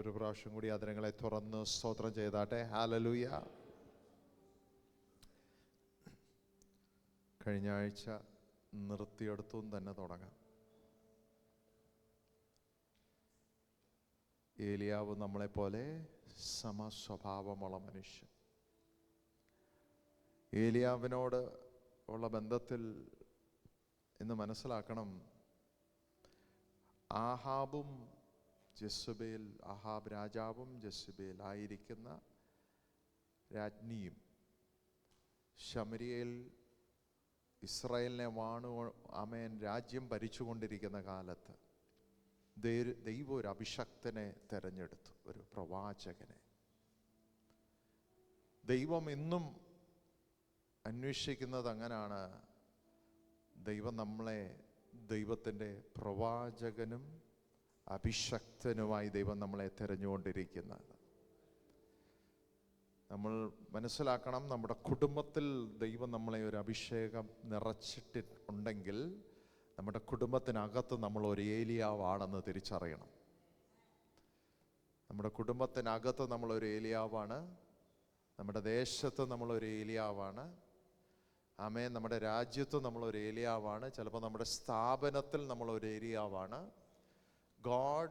ഒരു പ്രാവശ്യം കൂടി അതിരങ്ങളെ തുറന്ന് സ്തോത്രം ചെയ്താട്ടെ. ഹല്ലേലൂയ. കഴിഞ്ഞ ആഴ്ച നിർത്തിയെടുത്തും തന്നെ തുടങ്ങാം. ഏലിയാവ് നമ്മളെപ്പോലെ സമസ്വഭാവമുള്ള മനുഷ്യൻ. ഏലിയാവിനോട് ഉള്ള ബന്ധത്തിൽ ഇന്ന് മനസ്സിലാക്കണം, ആഹാബ് രാജാവും ജെസബേൽ ആയിരിക്കുന്ന രാജ്ഞിയും ശമരിയയിൽ ഇസ്രായേലിനെ രാജ്യം ഭരിച്ചുകൊണ്ടിരിക്കുന്ന കാലത്ത് ദൈവം ഒരു അഭിഷക്തനെ തെരഞ്ഞെടുത്തു, ഒരു പ്രവാചകനെ. ദൈവം ഇന്നും അന്വേഷിക്കുന്നത് അങ്ങനാണ്. ദൈവം നമ്മളെ ദൈവത്തിൻ്റെ പ്രവാചകനും അഭിഷക്തനുമായി ദൈവം നമ്മളെ തിരഞ്ഞുകൊണ്ടിരിക്കുന്നത്. നമ്മൾ മനസ്സിലാക്കണം, നമ്മുടെ കുടുംബത്തിൽ ദൈവം നമ്മളെ ഒരു അഭിഷേകം നിറച്ചിട്ടുണ്ടെങ്കിൽ നമ്മുടെ കുടുംബത്തിനകത്ത് നമ്മൾ ഒരു ഏലിയാവാണെന്ന് തിരിച്ചറിയണം. നമ്മുടെ കുടുംബത്തിനകത്ത് നമ്മളൊരു ഏലിയാവാണ്, നമ്മുടെ ദേശത്ത് നമ്മളൊരു ഏലിയാവാണ്, ആമേൻ, നമ്മുടെ രാജ്യത്ത് നമ്മളൊരു ഏലിയാവാണ്, ചിലപ്പോൾ നമ്മുടെ സ്ഥാപനത്തിൽ നമ്മളൊരു ഏലിയാവാണ്. God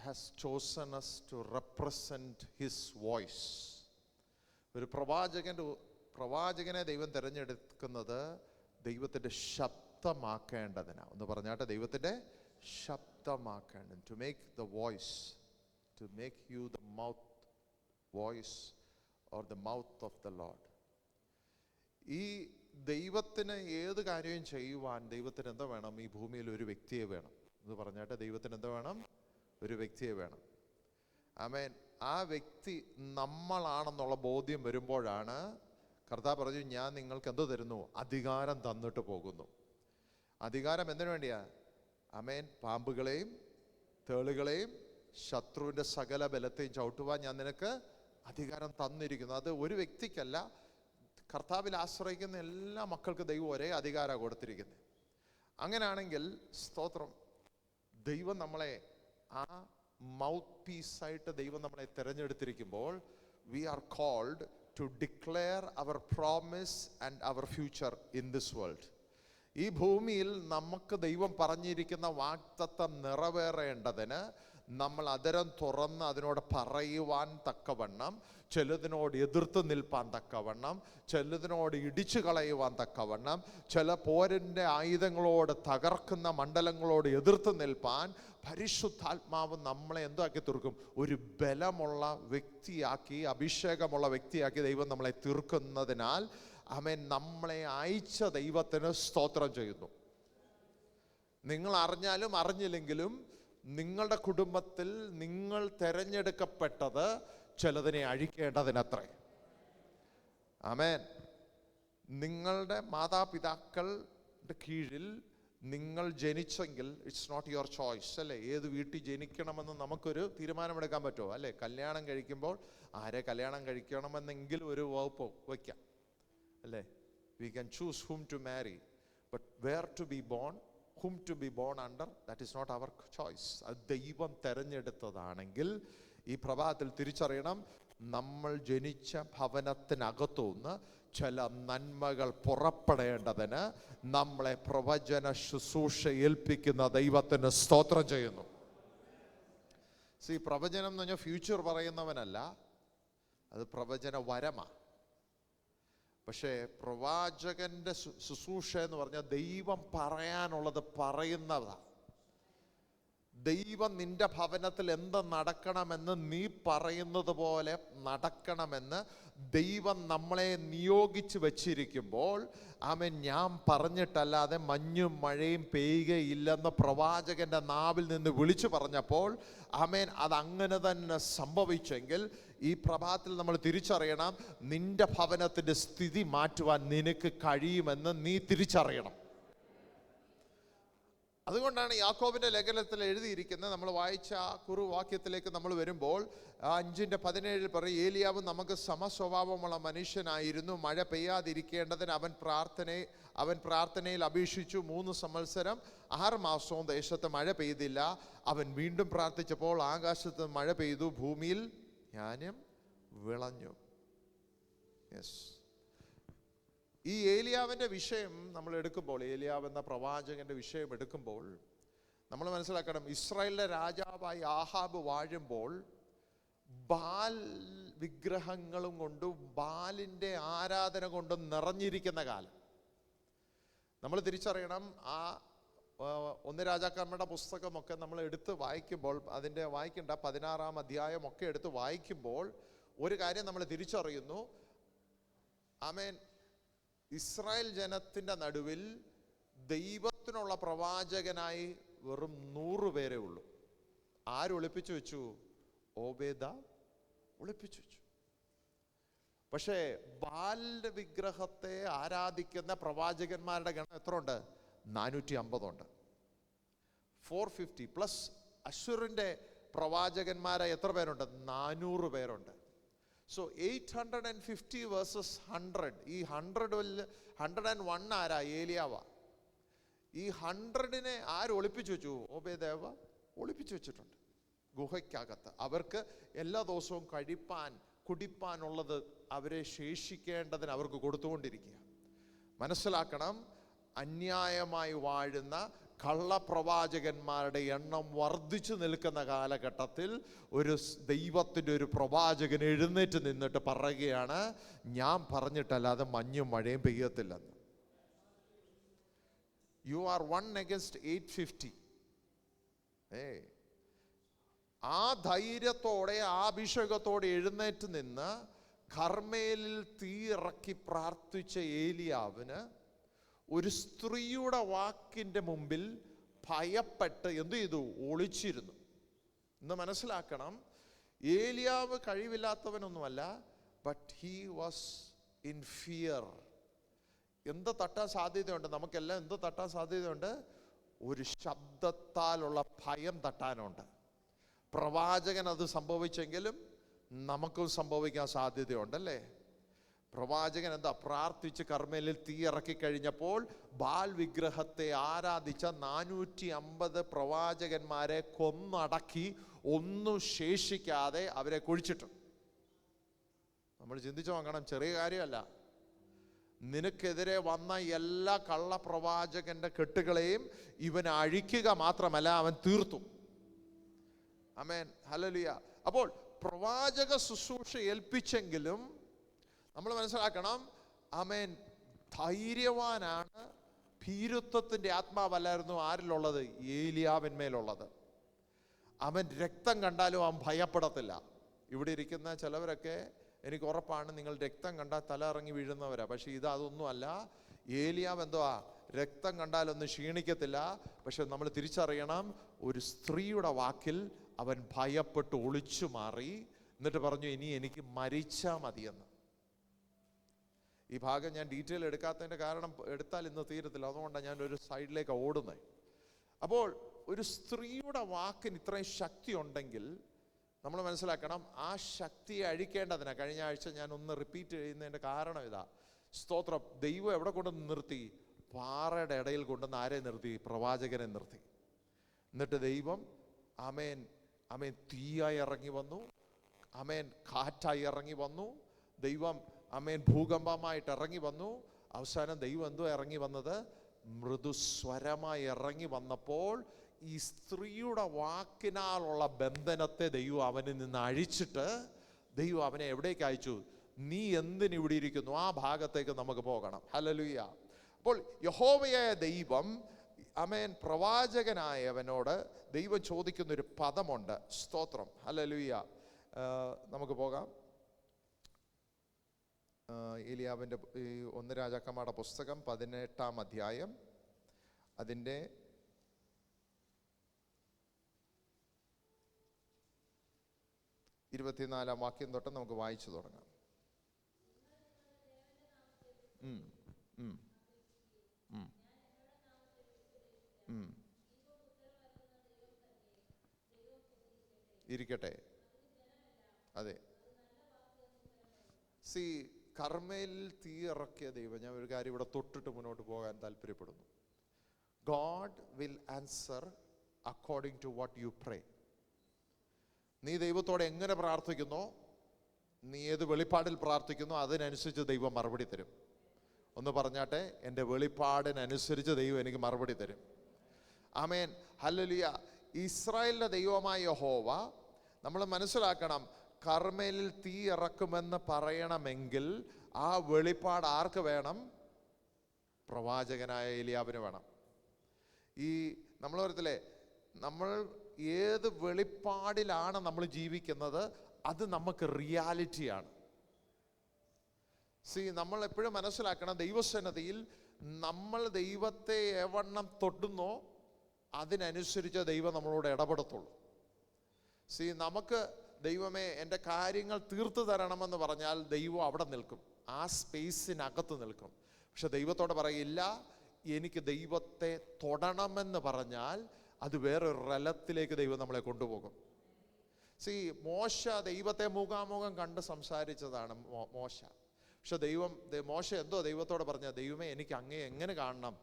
has chosen us to represent His voice. ഒരു പ്രവാചകനെ ദൈവം തിരഞ്ഞെടുക്കുന്നത് ദൈവത്തിൻ്റെ ശബ്ദമാക്കേണ്ടതിനാണ്. ഒന്ന് പറഞ്ഞാട്ടെ, ദൈവത്തിൻ്റെ ശബ്ദമാക്കേണ്ടത്. To make the voice, to make you the mouth voice or the mouth of the Lord. ഈ ദൈവത്തിന് ഏത് കാര്യവും ചെയ്യുവാൻ ദൈവത്തിന് എന്താ വേണം? ഈ ഭൂമിയിൽ ഒരു വ്യക്തിയെ വേണം. എന്ന് പറഞ്ഞാട്ടെ, ദൈവത്തിന് എന്താ വേണം? ഒരു വ്യക്തിയെ വേണം. ആമേൻ. ആ വ്യക്തി നമ്മളാണെന്നുള്ള ബോധ്യം വരുമ്പോഴാണ് കർത്താവ് പറഞ്ഞു, ഞാൻ നിങ്ങൾക്ക് എന്ത് തരുന്നു? അധികാരം തന്നിട്ട് പോകുന്നു. അധികാരം എന്തിനു വേണ്ടിയാ? ആമേൻ. പാമ്പുകളെയും തേളുകളെയും ശത്രുവിൻ്റെ സകല ബലത്തെയും ചവിട്ടുവാൻ ഞാൻ നിനക്ക് അധികാരം തന്നിരിക്കുന്നു. അത് ഒരു വ്യക്തിക്കല്ല, കർത്താവിൽ ആശ്രയിക്കുന്ന എല്ലാ മക്കൾക്ക് ദൈവം ഒരേ അധികാരമാണ് കൊടുത്തിരിക്കുന്നത്. അങ്ങനെയാണെങ്കിൽ സ്തോത്രം, ദൈവം നമ്മളെ ആ മൗത്ത് പീസായിട്ട് ദൈവം നമ്മളെ തിരഞ്ഞെടുത്തിരിക്കുമ്പോൾ we are called to declare our promise and our future in this world. ഈ ഭൂമിയിൽ നമുക്ക് ദൈവം പറഞ്ഞിരിക്കുന്ന വാഗ്ദത്തം നിറവേറേണ്ടതിന് നമ്മൾ അതരം തുറന്ന് അതിനോട് പറയുവാൻ തക്കവണ്ണം, ചിലതിനോട് എതിർത്ത് നിൽപ്പാൻ തക്കവണ്ണം, ചിലതിനോട് ഇടിച്ചു കളയുവാൻ തക്കവണ്ണം, ചില പോരിൻ്റെ ആയുധങ്ങളോട് തകർക്കുന്ന മണ്ഡലങ്ങളോട് എതിർത്ത് നിൽപ്പാൻ പരിശുദ്ധാത്മാവ് നമ്മളെ എന്താക്കി തീർക്കും? ഒരു ബലമുള്ള വ്യക്തിയാക്കി, അഭിഷേകമുള്ള വ്യക്തിയാക്കി ദൈവം നമ്മളെ തീർക്കുന്നതിനാൽ ആമേൻ, നമ്മളെ അയച്ച ദൈവത്തിന് സ്തോത്രം ചെയ്യുന്നു. നിങ്ങൾ അറിഞ്ഞാലും അറിഞ്ഞില്ലെങ്കിലും നിങ്ങളുടെ കുടുംബത്തിൽ നിങ്ങൾ തിരഞ്ഞെടുക്കപ്പെട്ടത് ചിലതിനെ അഴിക്കേണ്ടതിനത്രേ. ആമേൻ. നിങ്ങളുടെ മാതാപിതാക്കളുടെ കീഴിൽ നിങ്ങൾ ജനിച്ചെങ്കിൽ ഇറ്റ്സ് നോട്ട് യുവർ ചോയ്സ്, അല്ലേ? ഏത് വീട്ടിൽ ജനിക്കണമെന്ന് നമുക്കൊരു തീരുമാനമെടുക്കാൻ പറ്റുമോ? അല്ലേ? കല്യാണം കഴിക്കുമ്പോൾ ആരെ കല്യാണം കഴിക്കണമെന്നെങ്കിലും ഒരു വകുപ്പ് വയ്ക്കാം, അല്ലേ? We can choose whom to marry, but where to be born, whom to be born under, that is not our choice. അത് ദൈവം തെരഞ്ഞെടുത്തതാണെങ്കിൽ ഈ പ്രഭാതത്തിൽ തിരിച്ചറിയണം, നമ്മൾ ജനിച്ച ഭവനത്തിനകത്തുനിന്ന് ചില നന്മകൾ പുറപ്പെടേണ്ടതിന് നമ്മളെ പ്രവചന ശുശ്രൂഷ ഏൽപ്പിക്കുന്ന ദൈവത്തിന് സ്തോത്രം ചെയ്യുന്നു. പ്രവചനം എന്ന് പറഞ്ഞാൽ ഫ്യൂച്ചർ പറയുന്നവനല്ല, അത് പ്രവചന വരമാണ്. പക്ഷേ പ്രവാചകന്റെ ശുശ്രൂഷ എന്ന് പറഞ്ഞാൽ ദൈവം പറയാനുള്ളത് പറയുന്നതാണ്. ദൈവം നിന്റെ ഭവനത്തിൽ എന്ത് നടക്കണമെന്ന് നീ പറയുന്നത് പോലെ നടക്കണമെന്ന് ദൈവം നമ്മളെ നിയോഗിച്ച് വച്ചിരിക്കുമ്പോൾ ആമേൻ, ഞാൻ പറഞ്ഞിട്ടല്ലാതെ മഞ്ഞും മഴയും പെയ്യുകയില്ലെന്ന് പ്രവാചകന്റെ നാവിൽ നിന്ന് വിളിച്ചു പറഞ്ഞപ്പോൾ ആമേൻ, അതങ്ങനെ തന്നെ സംഭവിച്ചെങ്കിൽ ഈ പ്രഭാതത്തിൽ നമ്മൾ തിരിച്ചറിയണം, നിന്റെ ഭവനത്തിൻ്റെ സ്ഥിതി മാറ്റുവാൻ നിനക്ക് കഴിയുമെന്ന് നീ തിരിച്ചറിയണം. അതുകൊണ്ടാണ് യാക്കോബിന്റെ ലേഖനത്തിൽ എഴുതിയിരിക്കുന്നത്, നമ്മൾ വായിച്ച ആ കുറുവാക്യത്തിലേക്ക് നമ്മൾ വരുമ്പോൾ 5:17 പറയും, ഏലിയാവ് നമുക്ക് സമസ്വഭാവമുള്ള മനുഷ്യനായിരുന്നു. മഴ പെയ്യാതിരിക്കേണ്ടതിന് അവൻ പ്രാർത്ഥനയിൽ അപേക്ഷിച്ചു. 3 സംവത്സരം 6 മാസവും ദേശത്ത് മഴ പെയ്തില്ല. അവൻ വീണ്ടും പ്രാർത്ഥിച്ചപ്പോൾ ആകാശത്ത് മഴ പെയ്തു, ഭൂമിയിൽ ധാന്യം വിളഞ്ഞു. യെസ്, ഈ ഏലിയാവിൻ്റെ വിഷയം നമ്മൾ എടുക്കുമ്പോൾ, ഏലിയാവ് എന്ന പ്രവാചകന്റെ വിഷയം എടുക്കുമ്പോൾ നമ്മൾ മനസ്സിലാക്കണം, ഇസ്രായേലിലെ രാജാവായി ആഹാബ് വാഴുമ്പോൾ ബാൽ വിഗ്രഹങ്ങളും കൊണ്ടും ബാലിൻ്റെ ആരാധന കൊണ്ടും നിറഞ്ഞിരിക്കുന്ന കാലം നമ്മൾ തിരിച്ചറിയണം. ആ 1 രാജാക്കന്മാരുടെ പുസ്തകമൊക്കെ നമ്മൾ എടുത്ത് വായിക്കുമ്പോൾ, അതിൻ്റെ വായിക്കേണ്ട 16-ാം അധ്യായമൊക്കെ എടുത്ത് വായിക്കുമ്പോൾ ഒരു കാര്യം നമ്മൾ തിരിച്ചറിയുന്നു. ആമേൻ, ഇസ്രായേൽ ജനത്തിൻ്റെ നടുവിൽ ദൈവത്തിനുള്ള പ്രവാചകനായി വെറും 100 പേരേ ഉള്ളൂ. ആരൊളിപ്പിച്ചു വെച്ചു? ഓബേദ ഒളിപ്പിച്ചു വെച്ചു. പക്ഷേ ബാലിന്റെ വിഗ്രഹത്തെ ആരാധിക്കുന്ന പ്രവാചകന്മാരുടെ ഗണം എത്ര ഉണ്ട്? 450 ഉണ്ട്. 450 പ്ലസ് അശ്വറിന്റെ പ്രവാചകന്മാരെ എത്ര പേരുണ്ട്? 400 പേരുണ്ട്. So 850 versus 100. ഈ 101 ആരാ? ഏലിയാവ. ഈ 100നെ ആര് ഒളിപ്പിച്ചു വെച്ചു? ഓബേദേവ ഒളിപ്പിച്ചു വെച്ചിട്ടുണ്ട് ഗുഹയ്ക്കകത്ത്. അവർക്ക് എല്ലാ ദിവസവും കഴിപ്പാൻ കുടിപ്പാനുള്ളത് അവരെ ശേഷിക്കേണ്ടതിന് അവർക്ക് കൊടുത്തുകൊണ്ടിരിക്കുക. മനസ്സിലാക്കണം, അന്യായമായി വാഴുന്ന കള്ളപ്രവാചകന്മാരുടെ എണ്ണം വർദ്ധിച്ചു നിൽക്കുന്ന കാലഘട്ടത്തിൽ ഒരു ദൈവത്തിൻ്റെ ഒരു പ്രവാചകൻ എഴുന്നേറ്റ് നിന്നിട്ട് പറയുകയാണ്, ഞാൻ പറഞ്ഞിട്ടല്ലാതെ മഞ്ഞും മഴയും പെയ്യത്തില്ലെന്ന്. You are 1 against 850. ആ ധൈര്യത്തോടെ ആ അഭിഷേകത്തോടെ എഴുന്നേറ്റ് നിന്ന് കർമ്മേലിൽ തീ ഇറക്കി പ്രാർത്ഥിച്ച ഏലിയാവിന് ഒരു സ്ത്രീയുടെ വാക്കിൻ്റെ മുമ്പിൽ ഭയപ്പെട്ട് എന്തു ചെയ്തു? ഒളിച്ചിരുന്നു. ഇന്ന് മനസ്സിലാക്കണം, ഏലിയാവ് കഴിവില്ലാത്തവനൊന്നുമല്ല, but he was in fear. എന്ത് തട്ടാൻ സാധ്യതയുണ്ട്? നമുക്കെല്ലാം എന്ത് തട്ടാൻ സാധ്യതയുണ്ട്? ഒരു ശബ്ദത്താലുള്ള ഭയം തട്ടാനുണ്ട്. പ്രവാചകൻ അത് സംഭവിച്ചെങ്കിലും നമുക്കും സംഭവിക്കാൻ സാധ്യതയുണ്ടല്ലേ? പ്രവാചകൻ എന്താ പ്രാർത്ഥിച്ച് കർമ്മേലിൽ തീ ഇറക്കി കഴിഞ്ഞപ്പോൾ ബാൽ വിഗ്രഹത്തെ ആരാധിച്ച 450 പ്രവാചകന്മാരെ കൊന്നടക്കി, ഒന്നും ശേഷിക്കാതെ അവരെ കുഴിച്ചിട്ടു. നമ്മൾ ചിന്തിച്ചു നോക്കണം, ചെറിയ കാര്യമല്ല. നിനക്കെതിരെ വന്ന എല്ലാ കള്ളപ്രവാചകന്റെ കെട്ടുകളെയും ഇവൻ അഴിക്കുക മാത്രമല്ല, അവൻ തീർത്തു. ആമേൻ, ഹല്ലേലൂയ. അപ്പോൾ പ്രവാചക ശുശ്രൂഷ ഏൽപ്പിച്ചെങ്കിലും നമ്മൾ മനസ്സിലാക്കണം, ആമേൻ, ധൈര്യവാനാണ്. ഭീരുത്വത്തിൻ്റെ ആത്മാവല്ലായിരുന്നു ആരിലുള്ളത്? ഏലിയാവിന്മേലുള്ളത്. അവൻ രക്തം കണ്ടാലും അവൻ ഭയപ്പെടത്തില്ല. ഇവിടെ ഇരിക്കുന്ന ചിലവരൊക്കെ എനിക്ക് ഉറപ്പാണ് നിങ്ങൾ രക്തം കണ്ടാൽ തല ഇറങ്ങി വീഴുന്നവരാ. പക്ഷെ അതൊന്നുമല്ല. ഏലിയാവ് എന്തുവാ? രക്തം കണ്ടാലൊന്നും ക്ഷീണിക്കത്തില്ല. പക്ഷെ നമ്മൾ തിരിച്ചറിയണം, ഒരു സ്ത്രീയുടെ വാക്കിൽ അവൻ ഭയപ്പെട്ട് ഒളിച്ചു മാറി. എന്നിട്ട് പറഞ്ഞു, ഇനി എനിക്ക് മരിച്ചാൽ മതിയെന്ന്. ഈ ഭാഗം ഞാൻ ഡീറ്റെയിൽ എടുക്കാത്തതിൻ്റെ കാരണം, എടുത്താൽ ഇന്ന് തീരത്തില്ല. അതുകൊണ്ടാണ് ഞാൻ ഒരു സൈഡിലേക്ക് ഓടുന്നത്. അപ്പോൾ ഒരു സ്ത്രീയുടെ വാക്കിന് ഇത്രയും ശക്തി ഉണ്ടെങ്കിൽ നമ്മൾ മനസ്സിലാക്കണം, ആ ശക്തിയെ അഴിക്കേണ്ടതിനാ. കഴിഞ്ഞ ആഴ്ച ഞാൻ ഒന്ന് റിപ്പീറ്റ് ചെയ്യുന്നതിൻ്റെ കാരണം ഇതാ. സ്തോത്രം. ദൈവം എവിടെ കൊണ്ടുവന്ന് നിർത്തി? പാറയുടെ ഇടയിൽ കൊണ്ടുവന്ന് ആരെ നിർത്തി? പ്രവാചകനെ നിർത്തി. എന്നിട്ട് ദൈവം ആമേൻ ആമേൻ തീയായി ഇറങ്ങി വന്നു. ആമേൻ കാറ്റായി ഇറങ്ങി വന്നു. ദൈവം ആമേൻ ഭൂകമ്പമായിട്ട് ഇറങ്ങി വന്നു. അവസാനം ദൈവം എന്തോ ഇറങ്ങി വന്നത്? മൃദുസ്വരമായി ഇറങ്ങി വന്നപ്പോൾ ഈ സ്ത്രീയുടെ വാക്കിനാലുള്ള ബന്ധനത്തെ ദൈവം അവനിൽ നിന്ന് അഴിച്ചിട്ട് ദൈവം അവനെ എവിടേക്ക് അയച്ചു? നീ എന്തിനിവിടെ ഇരിക്കുന്നു? ആ ഭാഗത്തേക്ക് നമുക്ക് പോകണം. ഹല്ലേലൂയ. അപ്പോൾ യഹോവയായ ദൈവം ആമേൻ പ്രവാചകനായവനോട് ദൈവം ചോദിക്കുന്നൊരു പദമുണ്ട്. സ്തോത്രം. ഹല്ലേലൂയ. നമുക്ക് പോകാം. ഏലിയാവിൻ്റെ 1 രാജാക്കന്മാരുടെ പുസ്തകം 18-ാം അധ്യായം, അതിൻ്റെ 24-ാം വാക്യം തൊട്ട് നമുക്ക് വായിച്ചു തുടങ്ങാം. ഇരിക്കട്ടെ. അതെ, സി കർമ്മേലിൽ തീ ഇറക്കിയ ദൈവം, ഞാൻ ഒരു കാര്യം ഇവിടെ തൊട്ടിട്ട് മുന്നോട്ട് പോകാൻ താല്പര്യപ്പെടുന്നു. God will answer according to what you pray. നീ ദൈവത്തോട് എങ്ങനെ പ്രാർത്ഥിക്കുന്നോ, നീ ഏത് വെളിപ്പാടിൽ പ്രാർത്ഥിക്കുന്നോ അതിനനുസരിച്ച് ദൈവം മറുപടി തരും. ഒന്ന് പറഞ്ഞാട്ടെ, എൻ്റെ വെളിപ്പാടിനനുസരിച്ച് ദൈവം എനിക്ക് മറുപടി തരും. ആമേൻ, ഹല്ലേലൂയ. ഇസ്രായേലിൻ്റെ ദൈവമായ യഹോവ, നമ്മൾ മനസ്സിലാക്കണം, കർമ്മേലിൽ തീ ഇറക്കുമെന്ന് പറയണമെങ്കിൽ ആ വെളിപ്പാട് ആർക്ക് വേണം? പ്രവാചകനായ ഏലിയാവിന് വേണം. ഈ നമ്മൾ പറയത്തില്ലേ, നമ്മൾ ഏത് വെളിപ്പാടിലാണ് നമ്മൾ ജീവിക്കുന്നത് അത് നമുക്ക് റിയാലിറ്റിയാണ്. നമ്മൾ എപ്പോഴും മനസ്സിലാക്കണം, ദൈവസന്നിധിയിൽ നമ്മൾ ദൈവത്തെ എവണ്ണം തൊട്ടുന്നോ അതിനനുസരിച്ച് ദൈവം നമ്മളോട് ഇടപെടത്തുള്ളൂ. നമുക്ക് ദൈവമേ എൻ്റെ കാര്യങ്ങൾ തീർത്തു തരണമെന്ന് പറഞ്ഞാൽ ദൈവം അവിടെ നിൽക്കും, ആ സ്പേസിനകത്ത് നിൽക്കും. പക്ഷെ ദൈവത്തോട് പറയില്ല, എനിക്ക് ദൈവത്തെ തൊടണമെന്ന് പറഞ്ഞാൽ അത് വേറൊരു റലത്തിലേക്ക് ദൈവം നമ്മളെ കൊണ്ടുപോകും. മോശ ദൈവത്തെ മുഖാമുഖം കണ്ട് സംസാരിച്ചതാണ് മോശ. പക്ഷെ മോശ എന്തോ ദൈവത്തോട് പറഞ്ഞ, ദൈവമേ എനിക്ക് അങ്ങേ എങ്ങനെ കാണണം?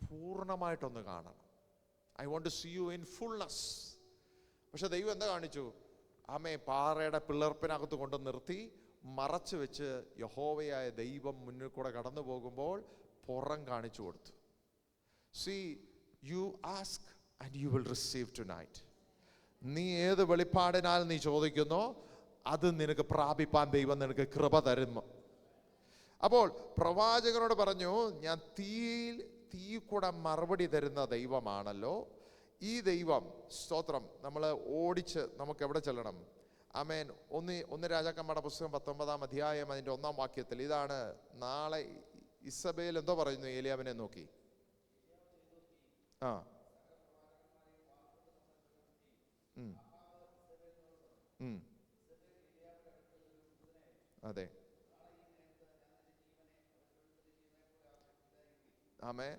പൂർണ്ണമായിട്ടൊന്ന് കാണണം. I want to see you in fullness. പക്ഷെ ദൈവം എന്താ കാണിച്ചു? ആമേ പാറയുടെ പിളർപ്പിനകത്ത് കൊണ്ട് നിർത്തി മറച്ചു വെച്ച് യഹോവയായ ദൈവം മുന്നിൽ കൂടെ കടന്നു പോകുമ്പോൾ പുറം കാണിച്ചു കൊടുത്തു. You ask and you will receive tonight. നീ ഏത് വെളിപ്പാടിനാൽ നീ ചോദിക്കുന്നോ അത് നിനക്ക് പ്രാപിപ്പാൻ ദൈവം നിനക്ക് കൃപ തരുന്നു. അപ്പോൾ പ്രവാചകനോട് പറഞ്ഞു, ഞാൻ തീ കൂടെ മറുപടി തരുന്ന ദൈവമാണല്ലോ ഈ ദൈവം. സ്തോത്രം. നമ്മൾ ഓടിച്ച് നമുക്ക് എവിടെ ചെല്ലണം? ആമേൻ. ഒന്ന് രാജാക്കന്മാരുടെ പുസ്തകം 19-ാം അധ്യായം അതിൻ്റെ 1-ാം വാക്യത്തിൽ ഇതാണ്. നാളെ ഇസബേൽ എന്തോ പറയുന്നു ഏലിയാവിനെ നോക്കി? അതെ, ആമേൻ,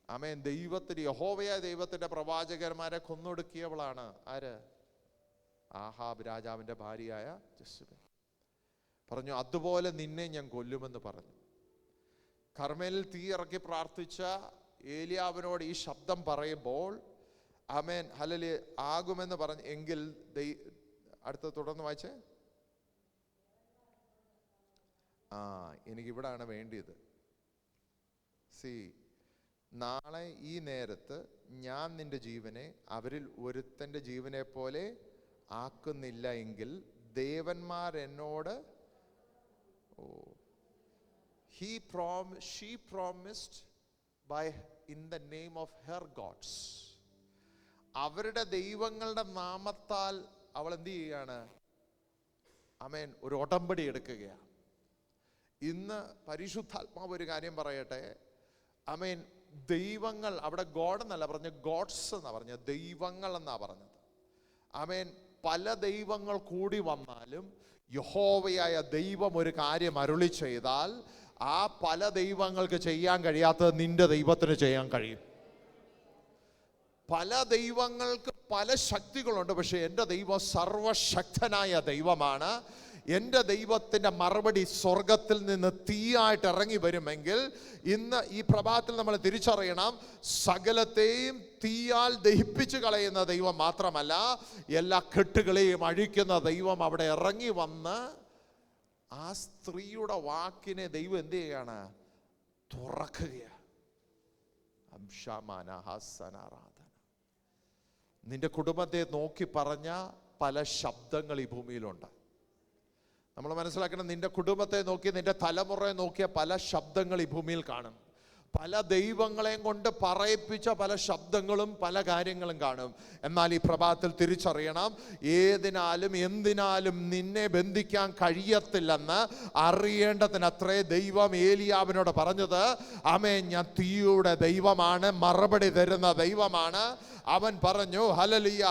ആമേൻ. ദൈവത്തിന്, യഹോവയായ ദൈവത്തിന്റെ പ്രവാചകന്മാരെ കൊന്നൊടുക്കിയവളാണ് ആര്? ആഹാബ് രാജാവിന്റെ ഭാര്യയായ ജെസബേൽ. പറഞ്ഞു, അതുപോലെ നിന്നെ ഞാൻ കൊല്ലുമെന്ന് പറഞ്ഞു. കർമ്മേലിൽ തീ ഇറക്കി പ്രാർത്ഥിച്ച ഏലിയാവിനോട് ഈ ശബ്ദം പറയുമ്പോൾ ആമേൻ, ഹല്ലേലൂയ, ആകുമെന്ന് പറഞ്ഞു. എങ്കിൽ അടുത്ത തുടർന്ന് വായിച്ചേ. എനിക്കിവിടാണ് വേണ്ടിയത്. നാളെ ഈ നേരത്ത് ഞാൻ നിന്റെ ജീവനെ അവരിൽ ഒരുത്തൻ്റെ ജീവനെ പോലെ ആക്കുന്നില്ല എങ്കിൽ ദേവന്മാർ എന്നോട് she promised by in the name of her gods. അവരുടെ ദൈവങ്ങളുടെ നാമത്താൽ അവൾ എന്ത് ചെയ്യുകയാണ്? ആമേൻ, ഒരു ഉടമ്പടി എടുക്കുകയാണ്. ഇന്ന് പരിശുദ്ധാത്മാവ് ഒരു കാര്യം പറയട്ടെ. ആമേൻ, ദൈവങ്ങൾ, അവിടെ ഗോഡ് എന്നല്ല പറഞ്ഞ, ഗോഡ്സ് എന്നാ പറഞ്ഞ, ദൈവങ്ങൾ എന്നാ പറഞ്ഞത്. ആമേൻ, പല ദൈവങ്ങൾ കൂടി വന്നാലും യഹോവയായ ദൈവം ഒരു കാര്യം അരുളി ചെയ്താൽ ആ പല ദൈവങ്ങൾക്ക് ചെയ്യാൻ കഴിയാത്തത് നിന്റെ ദൈവത്തിന് ചെയ്യാൻ കഴിയും. പല ദൈവങ്ങൾക്ക് പല ശക്തികളുണ്ട്, പക്ഷെ എൻ്റെ ദൈവം സർവശക്തനായ ദൈവമാണ്. എൻ്റെ ദൈവത്തിൻ്റെ മറുപടി സ്വർഗത്തിൽ നിന്ന് തീയായിട്ട് ഇറങ്ങി വരുമെങ്കിൽ ഇന്ന് ഈ പ്രഭാതത്തിൽ നമ്മൾ തിരിച്ചറിയണം, സകലത്തെയും തീയാൽ ദഹിപ്പിച്ചു കളയുന്ന ദൈവം മാത്രമല്ല, എല്ലാ കെട്ടുകളെയും അഴിക്കുന്ന ദൈവം അവിടെ ഇറങ്ങി വന്ന് ആ സ്ത്രീയുടെ വാക്കിനെ ദൈവം എന്ത് ചെയ്യാണ്? തുറക്കുകയാണ്. നിന്റെ കുടുംബത്തെ നോക്കി പറഞ്ഞ പല ശബ്ദങ്ങൾ ഈ ഭൂമിയിലുണ്ട്. നമ്മൾ മനസ്സിലാക്കണം, നിന്റെ കുടുംബത്തെ നോക്കി, നിന്റെ തലമുറയെ നോക്കിയ പല ശബ്ദങ്ങൾ ഈ ഭൂമിയിൽ കാണും. പല ദൈവങ്ങളെയും കൊണ്ട് പറയിപ്പിച്ച പല ശബ്ദങ്ങളും പല കാര്യങ്ങളും കാണും. എന്നാൽ ഈ പ്രഭാതത്തിൽ തിരിച്ചറിയണം, ഏതിനാലും എന്തിനാലും നിന്നെ ബന്ധിക്കാൻ കഴിയത്തില്ലെന്ന് അറിയേണ്ടതിനത്രേ ദൈവം ഏലിയാവിനോട് പറഞ്ഞത്. ആമേൻ, ഞാൻ തീയുടെ ദൈവമാണ്, മറുപടി തരുന്ന ദൈവമാണ്. അവൻ പറഞ്ഞു, ഹല്ലേലൂയ.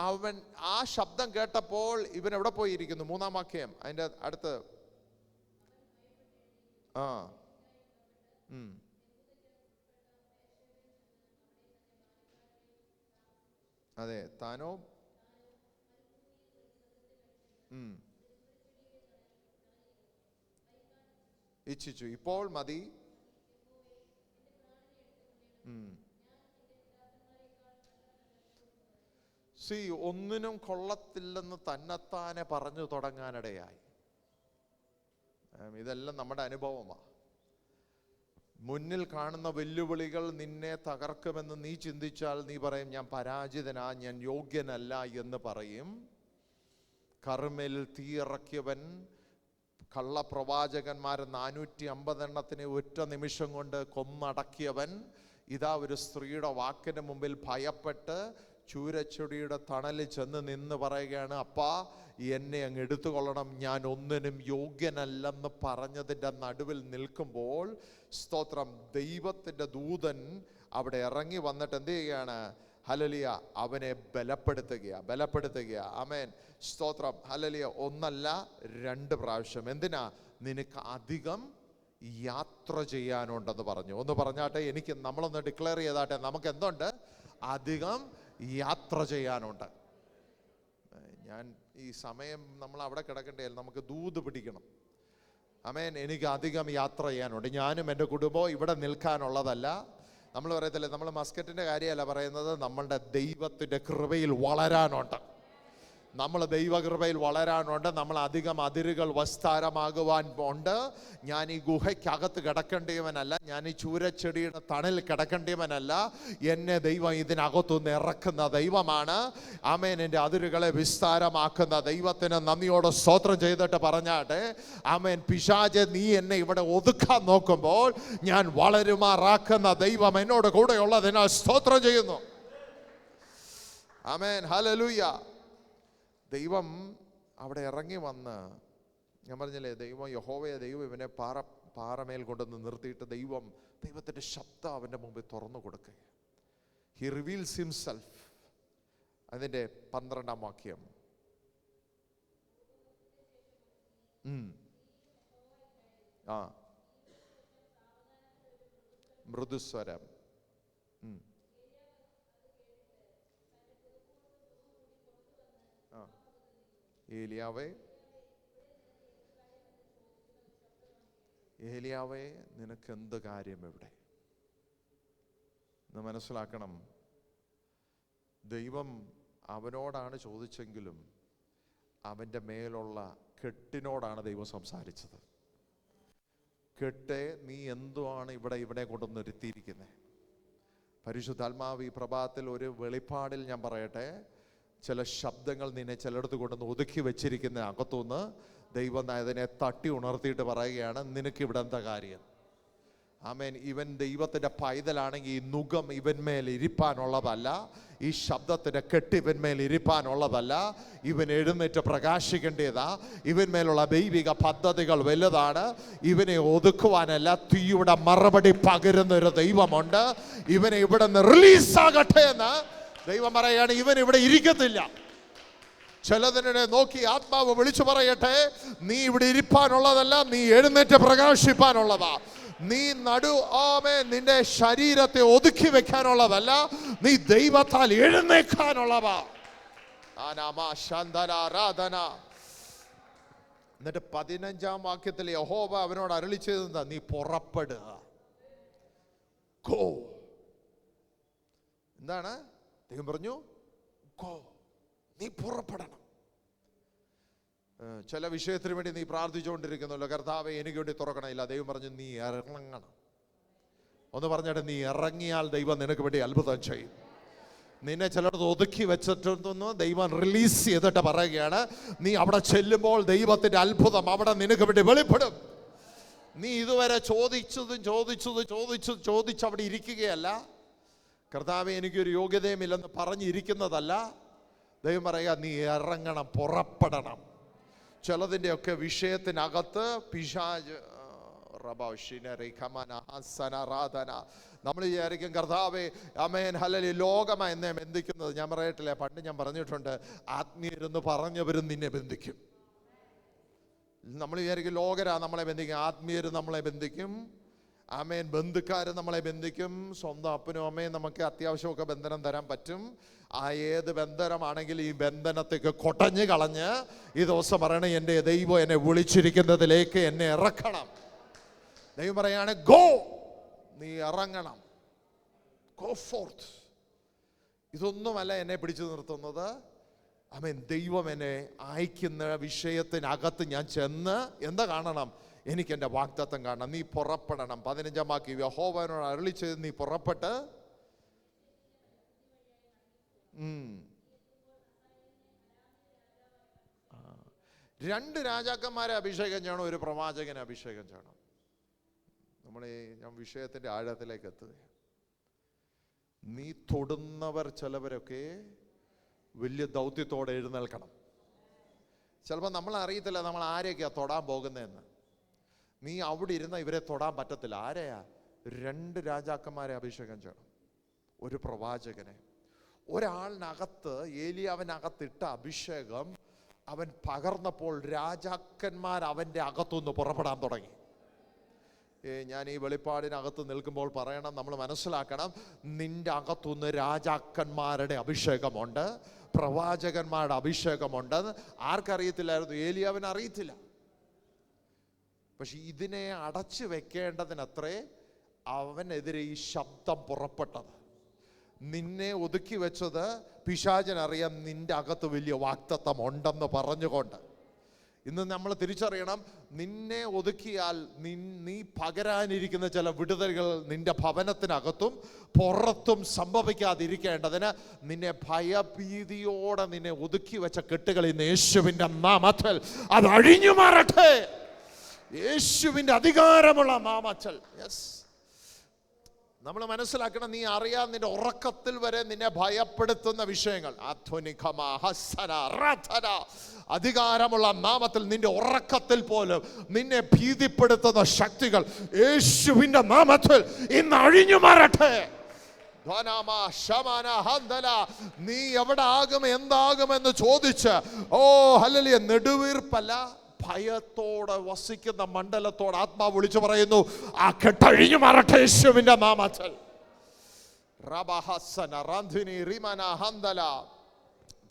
അവൻ ആ ശബ്ദം കേട്ടപ്പോൾ ഇവൻ എവിടെ പോയിരിക്കുന്നു? 3-ാം വാക്യം അതിൻ്റെ അടുത്ത്. അതെ, താനോ ഇച്ഛിച്ചു, ഇപ്പോൾ മതി. ഒന്നിനും കൊള്ളത്തില്ലെന്ന് തന്നെത്താനെ പറഞ്ഞു തുടങ്ങാനിടയായി. ഇതെല്ലാം നമ്മുടെ അനുഭവമാണ്. മുന്നിൽ കാണുന്ന വെല്ലുവിളികൾ നിന്നെ തകർക്കുമെന്ന് നീ ചിന്തിച്ചാൽ നീ പറയും, ഞാൻ പരാജിതനാ, ഞാൻ യോഗ്യനല്ല എന്ന് പറയും. കർമ്മേലിൽ തീയിറക്കിയവൻ, കള്ളപ്രവാചകന്മാരെ 450 ഒറ്റ നിമിഷം കൊണ്ട് കൊന്നടക്കിയവൻ, ഇതാ ഒരു സ്ത്രീയുടെ വാക്കിന് മുമ്പിൽ ഭയപ്പെട്ട് ചൂരച്ചെടിയുടെ തണലിൽ ചെന്ന് നിന്ന് പറയുകയാണ്, അപ്പാ എന്നെ അങ്ങ് എടുത്തുകൊള്ളണം, ഞാൻ ഒന്നിനും യോഗ്യനല്ലെന്ന് പറഞ്ഞതിൻ്റെ നടുവിൽ നിൽക്കുമ്പോൾ, സ്തോത്രം, ദൈവത്തിൻ്റെ ദൂതൻ അവിടെ ഇറങ്ങി വന്നിട്ട് എന്ത് ചെയ്യുകയാണ്? ഹല്ലേലൂയ, അവനെ ബലപ്പെടുത്തുക. ആമേൻ, സ്തോത്രം, ഹല്ലേലൂയ. ഒന്നല്ല 2 പ്രാവശ്യം. എന്തിനാ? നിനക്ക് അധികം യാത്ര ചെയ്യാനുണ്ടെന്ന് പറഞ്ഞു. ഒന്ന് പറഞ്ഞാട്ടെ, നമ്മളൊന്ന് ഡിക്ലെയർ ചെയ്താട്ടെ, നമുക്ക് എന്തുണ്ട്? അധികം യാത്ര ചെയ്യാനുണ്ട്. ഞാൻ ഈ സമയം നമ്മൾ അവിടെ കിടക്കണ്ടേ, നമുക്ക് ദൂത് പിടിക്കണം. ആമേൻ, എനിക്ക് അധികം യാത്ര ചെയ്യാനുണ്ട്. ഞാനും എൻ്റെ കുടുംബവും ഇവിടെ നിൽക്കാനുള്ളതല്ല. നമ്മൾ പറയത്തില്ലേ, നമ്മൾ മസ്കറ്റിൻ്റെ കാര്യമല്ല പറയുന്നത്, നമ്മളുടെ ദൈവത്തിൻ്റെ കൃപയിൽ വളരാനുണ്ട്. നമ്മൾ ദൈവകൃപയിൽ വളരാനുണ്ട്. നമ്മൾ അധികം അതിരുകൾ വിസ്താരമാകുവാൻ ഉണ്ട്. ഞാൻ ഈ ഗുഹയ്ക്കകത്ത് കിടക്കേണ്ടിയവനല്ല, ഞാൻ ഈ ചൂരച്ചെടിയുടെ തണലിൽ കിടക്കേണ്ടിയവനല്ല. എന്നെ ദൈവം ഇതിനകത്തുനിന്ന് ഇറക്കുന്ന ദൈവമാണ്. ആമേൻ, എൻ്റെ അതിരുകളെ വിസ്താരമാക്കുന്ന ദൈവത്തിന് നന്ദിയോടെ സ്തോത്രം ചെയ്തിട്ട് പറഞ്ഞാട്ടെ, ആമേൻ, പിശാചേ, നീ എന്നെ ഇവിടെ ഒതുക്കാൻ നോക്കുമ്പോൾ ഞാൻ വളരുമാറാക്കുന്ന ദൈവം എന്നോട് കൂടെയുള്ളതിനാൽ സ്തോത്രം ചെയ്യുന്നു. ആമേൻ, ഹല്ലേലൂയ. ദൈവം അവിടെ ഇറങ്ങി വന്ന്, ഞാൻ പറഞ്ഞില്ലേ, ദൈവം ദൈവം ഇവനെ പാറമേൽ കൊണ്ടുവന്ന് നിർത്തിയിട്ട് ദൈവത്തിൻ്റെ ശബ്ദം അവൻ്റെ മുമ്പിൽ തുറന്നു കൊടുക്കുക. He reveals himself. അതിൻ്റെ 12-ാം വാക്യം. മൃദുസ്വരം. ഏലിയാവേ, നിനക്ക് എന്ത് കാര്യം ഇവിടെ എന്ന് മനസ്സിലാക്കണം. ദൈവം അവനോടാണ് ചോദിച്ചെങ്കിലും അവൻ്റെ മേലുള്ള കെട്ടിനോടാണ് ദൈവം സംസാരിച്ചത്. കെട്ടെ, നീ എന്തുവാണ് ഇവിടെ കൊണ്ടൊന്ന് ഇരുത്തിയിരിക്കുന്നത്? പരിശുദ്ധാത്മാവ് ഈ പ്രഭാതത്തിൽ ഒരു വെളിപ്പാടിൽ ഞാൻ പറയട്ടെ, ചില ശബ്ദങ്ങൾ നിന്നെ ചിലയിടത്ത് കൊണ്ടൊന്ന് ഒതുക്കി വെച്ചിരിക്കുന്ന അകത്തുനിന്ന് ദൈവം അതിനെ തട്ടി ഉണർത്തിയിട്ട് പറയുകയാണ്, നിനക്കിവിടെ എന്താ കാര്യം? ആമേൻ. ഇവൻ ദൈവത്തിൻ്റെ പൈതലാണെങ്കിൽ ഈ നുകം ഇവന്മേൽ ഇരിപ്പാനുള്ളതല്ല, ഈ ശബ്ദത്തിൻ്റെ കെട്ട് ഇവന്മേൽ ഇരിപ്പാനുള്ളതല്ല. ഇവൻ എഴുന്നേറ്റ് പ്രകാശിക്കേണ്ടതാ. ഇവന്മേലുള്ള ദൈവിക പദ്ധതികൾ വലുതാണ്. ഇവനെ ഒതുക്കുവാനല്ല, തീയുടെ മറുപടി പകരുന്നൊരു ദൈവമുണ്ട്. ഇവനെ ഇവിടെ നിന്ന് റിലീസാകട്ടെ എന്ന് ദൈവം പറയാണ്. ഇവൻ ഇവിടെ ഇരിക്കത്തില്ല. ചിലതിനെ നോക്കി ആത്മാവ് വിളിച്ചു പറയട്ടെ, നീ ഇവിടെ ഇരിപ്പാനുള്ളതല്ല, നീ എഴുന്നേറ്റ് പ്രകാശിപ്പാനുള്ളതാ. നീ നിന്റെ ശരീരത്തെ ഒതുക്കി വെക്കാനുള്ളതല്ല, നീ ദൈവത്താൽ എഴുന്നേക്കാനുള്ളതാ. എന്നിട്ട് 15-ാം വാക്യത്തിൽ യഹോവ അവനോട് അരുളി ചെയ്തത്, നീ പുറപ്പെടുക. ഗോ. എന്താണ് ദൈവം പറഞ്ഞു? ഗോ, നീ പുറപ്പെടണം. ചില വിഷയത്തിന് വേണ്ടി നീ പ്രാർത്ഥിച്ചുകൊണ്ടിരിക്കുന്നല്ലോ, കർത്താവേ എനിക്ക് വേണ്ടി തുറക്കണമില്ല. ദൈവം പറഞ്ഞു, നീ ഇറങ്ങണം. ഒന്ന് പറഞ്ഞിട്ട്, നീ ഇറങ്ങിയാൽ ദൈവം നിനക്ക് വേണ്ടി അത്ഭുതം ചെയ്യും. നിന്നെ ചിലടത്ത് ഒതുക്കി വെച്ചിട്ടൊന്ന് ദൈവം റിലീസ് ചെയ്തിട്ട് പറയുകയാണ്, നീ അവിടെ ചെല്ലുമ്പോൾ ദൈവത്തിൻ്റെ അത്ഭുതം അവിടെ നിനക്ക് വേണ്ടി വെളിപ്പെടും. നീ ഇതുവരെ ചോദിച്ച് അവിടെ ഇരിക്കുകയല്ല. കർത്താവേ എനിക്കൊരു യോഗ്യതയുമില്ലെന്ന് പറഞ്ഞിരിക്കുന്നതല്ല. ദൈവം പറയുക, നീ ഇറങ്ങണം, പുറപ്പെടണം. ചിലതിൻ്റെയൊക്കെ വിഷയത്തിനകത്ത് പിശാച് നമ്മൾ വിചാരിക്കും, കർത്താവേ ആമേൻ ഹല്ലേലൂയ, ലോകമായി എന്നെ ബന്ധിക്കുന്നത്. ഞാൻ പറയട്ടില്ലേ, പണ്ട് ഞാൻ പറഞ്ഞിട്ടുണ്ട്, ആത്മീയരെന്ന് പറഞ്ഞവരും നിന്നെ ബന്ധിക്കും. നമ്മൾ വിചാരിക്കും ലോകരാ നമ്മളെ ബന്ധിക്കും. ആത്മീയർ നമ്മളെ ബന്ധിക്കും. ആമേൻ. ബന്ധുക്കാർ നമ്മളെ ബന്ധിക്കും. സ്വന്തം അപ്പനും അമ്മയും നമുക്ക് അത്യാവശ്യമൊക്കെ ബന്ധനം തരാൻ പറ്റും. ആ ഏത് ബന്ധനമാണെങ്കിലും ഈ ബന്ധനത്തേക്ക് കൊടഞ്ഞു കളഞ്ഞ് ഈ ദിവസം പറയണേ, എൻ്റെ ദൈവം എന്നെ വിളിച്ചിരിക്കുന്നതിലേക്ക് എന്നെ ഇറക്കണം. ദൈവം പറയാണ്, ഗോ, നീ ഇറങ്ങണം. Go fourth. ഇതൊന്നുമല്ല എന്നെ പിടിച്ചു നിർത്തുന്നത്. ആമേൻ. ദൈവം എന്നെ അയക്കുന്ന വിഷയത്തിനകത്ത് ഞാൻ ചെന്ന് എന്താ കാണണം? എനിക്ക് എൻ്റെ വാഗ്ദത്തം കാണണം. നീ പുറപ്പെടണം. 15-ാം വാക്യം, യഹോവയോട് അരുളി ചെയ്ത് നീ പുറപ്പെട്ട്. രണ്ട് രാജാക്കന്മാരെ അഭിഷേകം ചെയ്യണം, ഒരു പ്രവാചകനെ അഭിഷേകം ചെയ്യണം. ഞാൻ വിഷയത്തിന്റെ ആഴത്തിലേക്ക് എത്തുകയാണ്. നീ തൊടുന്നവർ ചിലവരൊക്കെ വലിയ ദൗത്യത്തോടെ എഴുന്നേൽക്കണം. ചിലപ്പോൾ നമ്മൾ അറിയത്തില്ല നമ്മൾ ആരെയൊക്കെയാ തൊടാൻ പോകുന്നതെന്ന്. നീ അവിടെ ഇരുന്ന ഇവരെ തൊടാൻ പറ്റത്തില്ല. ആരെയാ? 2 രാജാക്കന്മാരെ അഭിഷേകം ചെയ്യണം, ഒരു പ്രവാചകനെ. ഒരാളിനകത്ത്, ഏലിയാവിനകത്തിട്ട അഭിഷേകം അവൻ പകർന്നപ്പോൾ രാജാക്കന്മാർ അവൻ്റെ അകത്തുനിന്ന് പുറപ്പെടാൻ തുടങ്ങി. ഞാൻ ഈ വെളിപ്പാടിനകത്ത് നിൽക്കുമ്പോൾ പറയണം, നമ്മൾ മനസ്സിലാക്കണം, നിന്റെ അകത്തുനിന്ന് രാജാക്കന്മാരുടെ അഭിഷേകമുണ്ട്, പ്രവാചകന്മാരുടെ അഭിഷേകമുണ്ട്. ആർക്കറിയത്തില്ലായിരുന്നു? ഏലിയാവിന് അറിയത്തില്ല. പക്ഷെ ഇതിനെ അടച്ചു വെക്കേണ്ടതിനത്രേ അവനെതിരെ ഈ ശബ്ദം പുറപ്പെട്ടത്. നിന്നെ ഒതുക്കി വെച്ചത് പിശാചനറിയാം നിന്റെ അകത്ത് വലിയ വാഗ്ദത്തം ഉണ്ടെന്ന് പറഞ്ഞുകൊണ്ട്. ഇന്ന് നമ്മൾ തിരിച്ചറിയണം, നിന്നെ ഒതുക്കിയാൽ നീ പകരാനിരിക്കുന്ന ചില വിടുതലുകൾ നിന്റെ ഭവനത്തിനകത്തും പുറത്തും സംഭവിക്കാതിരിക്കേണ്ടതിന് നിന്നെ ഭയഭീതിയോടെ നിന്നെ ഒതുക്കി വെച്ച കെട്ടുകൾ ഇന്ന് യേശുവിൻ്റെ നാമത്തിൽ അത് അഴിഞ്ഞു മാറട്ടെ. യേശുവിൻ്റെ അധികാരമുള്ള നാമത്തിൽ. യെസ്, നമ്മൾ മനസ്സിലാക്കണം, നീ അറിയാൻ നിന്റെ ഉറക്കത്തിൽ വരെ നിന്നെ ഭയപ്പെടുത്തുന്ന വിഷയങ്ങൾ, അധികാരമുള്ള നാമത്തിൽ നിന്റെ ഉറക്കത്തിൽ പോലും നിന്നെ ഭീതിപ്പെടുത്തുന്ന ശക്തികൾ യേശുവിന്റെ നാമത്തിൽ ഇന്ന് അഴിഞ്ഞു മാറട്ടെ. നീ എവിടെ ആകും എന്താകുമെന്ന് ചോദിച്ച് ഹല്ലേലൂയ നെടുവീർപ്പല്ല, ഭയത്തോടെ വസിക്കുന്ന മണ്ഡലത്തോട് ആത്മാവ് വിളിച്ചു പറയുന്നു, ആ കെട്ടഴിഞ്ഞു മാറട്ടെ യേശുവിന്റെ നാമത്തിൽ.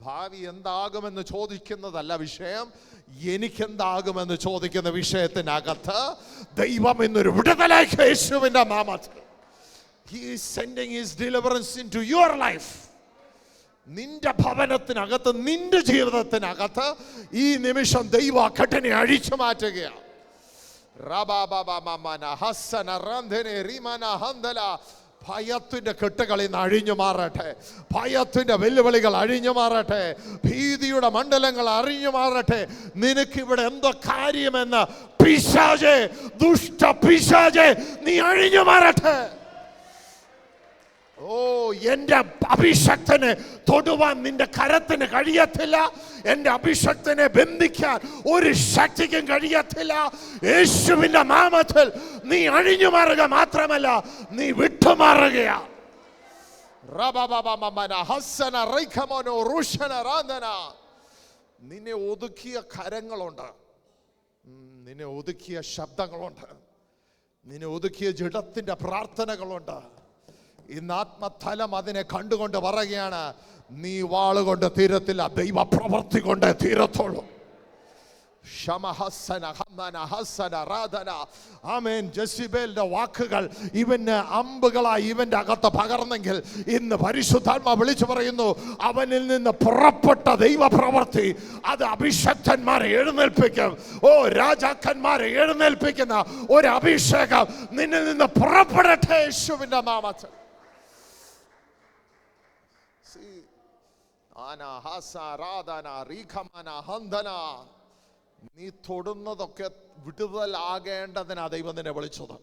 ഭാവി എന്താകുമെന്ന് ചോദിക്കുന്നതല്ല വിഷയം, എനിക്കെന്താകുമെന്ന് ചോദിക്കുന്ന വിഷയത്തിനകത്ത് ദൈവം ഇന്നൊരു വിടുതലേക്ക് യേശുവിന്റെ നാമത്തിൽ. He is sending his deliverance into your life. നിന്റെ ഭവനത്തിനകത്ത്, നിന്റെ ജീവിതത്തിനകത്ത് ഈ നിമിഷം ദൈവ കെട്ടിനെ അഴിച്ചു മാറ്റുകയാണ്. ഭയത്തിന്റെ കെട്ടുകളിൽ നിന്ന് അഴിഞ്ഞു മാറട്ടെ, ഭയത്തിന്റെ വെല്ലുവിളികൾ അഴിഞ്ഞു മാറട്ടെ, ഭീതിയുടെ മണ്ഡലങ്ങൾ അഴിഞ്ഞു മാറട്ടെ. നിനക്കിവിടെ എന്തോ കാര്യമെന്ന് പിശാചേ, ദുഷ്ട പിശാചേ, നീ അഴിഞ്ഞു മാറട്ടെ. എന്റെ അഭിഷക്തനെ തൊടുവാൻ നിന്റെ കരത്തിന് കഴിയത്തില്ല, എന്റെ അഭിഷക്തനെ ബന്ധിക്കാൻ ഒരു ശക്തിക്കും കഴിയത്തില്ല. യേശുവിന്റെ നാമത്തിൽ നീ അഴിഞ്ഞു മാറുക മാത്രമല്ല, നീ വിട്ടുമാറുകയാ. നിന്നെ ഒതുക്കിയ കരങ്ങളുണ്ട്, നിന്നെ ഒതുക്കിയ ശബ്ദങ്ങളുണ്ട്, നിന്നെ ഒതുക്കിയ ജഡത്തിന്റെ പ്രാർത്ഥനകളുണ്ട്. ഇന്ന് ആത്മതലം അതിനെ കണ്ടുകൊണ്ട് പറയുകയാണ്, നീ വാളുകൊണ്ട് തീരത്തില്ല, ദൈവ പ്രവൃത്തി കൊണ്ട് തീരത്തുള്ളൂ. ജെസിബേലിന്റെ വാക്കുകൾ ഇവന് അമ്പുകളായി ഇവന്റെ അകത്ത് പകർന്നെങ്കിൽ ഇന്ന് പരിശുദ്ധാത്മാ വിളിച്ചു പറയുന്നു, അവനിൽ നിന്ന് പുറപ്പെട്ട ദൈവ പ്രവൃത്തി അത് അഭിഷക്തന്മാരെ എഴുന്നേൽപ്പിക്കും. രാജാക്കന്മാരെ എഴുന്നേൽപ്പിക്കുന്ന ഒരു അഭിഷേകം നിന്നിൽ നിന്ന് പുറപ്പെടട്ടെ യേശുവിന്റെ നാമത്തിൽ. നീ തൊടുന്നതൊക്കെ വിടുതലാകേണ്ടതിനാ ദൈവം നിന്നെ വിളിച്ചത്.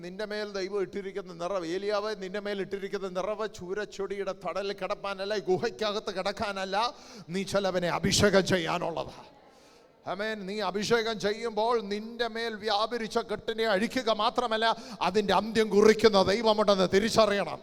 നിന്റെ മേൽ ദൈവം ഇട്ടിരിക്കുന്ന നിറവ്, ഏലിയാവ് നിന്റെ മേൽ ഇട്ടിരിക്കുന്ന നിറവ് ചൂരച്ചൊടിയുടെ തടലിൽ കിടപ്പാനല്ല, ഗുഹയ്ക്കകത്ത് കിടക്കാനല്ല, നീ ചിലവനെ അഭിഷേകം ചെയ്യാനുള്ളതാ. ആമേൻ. നീ അഭിഷേകം ചെയ്യുമ്പോൾ നിന്റെ മേൽ വ്യാപരിച്ച കെട്ടിനെ അഴിക്കുക മാത്രമല്ല, അതിൻ്റെ അന്ത്യം കുറിക്കുന്ന ദൈവമുണ്ടെന്ന് തിരിച്ചറിയണം.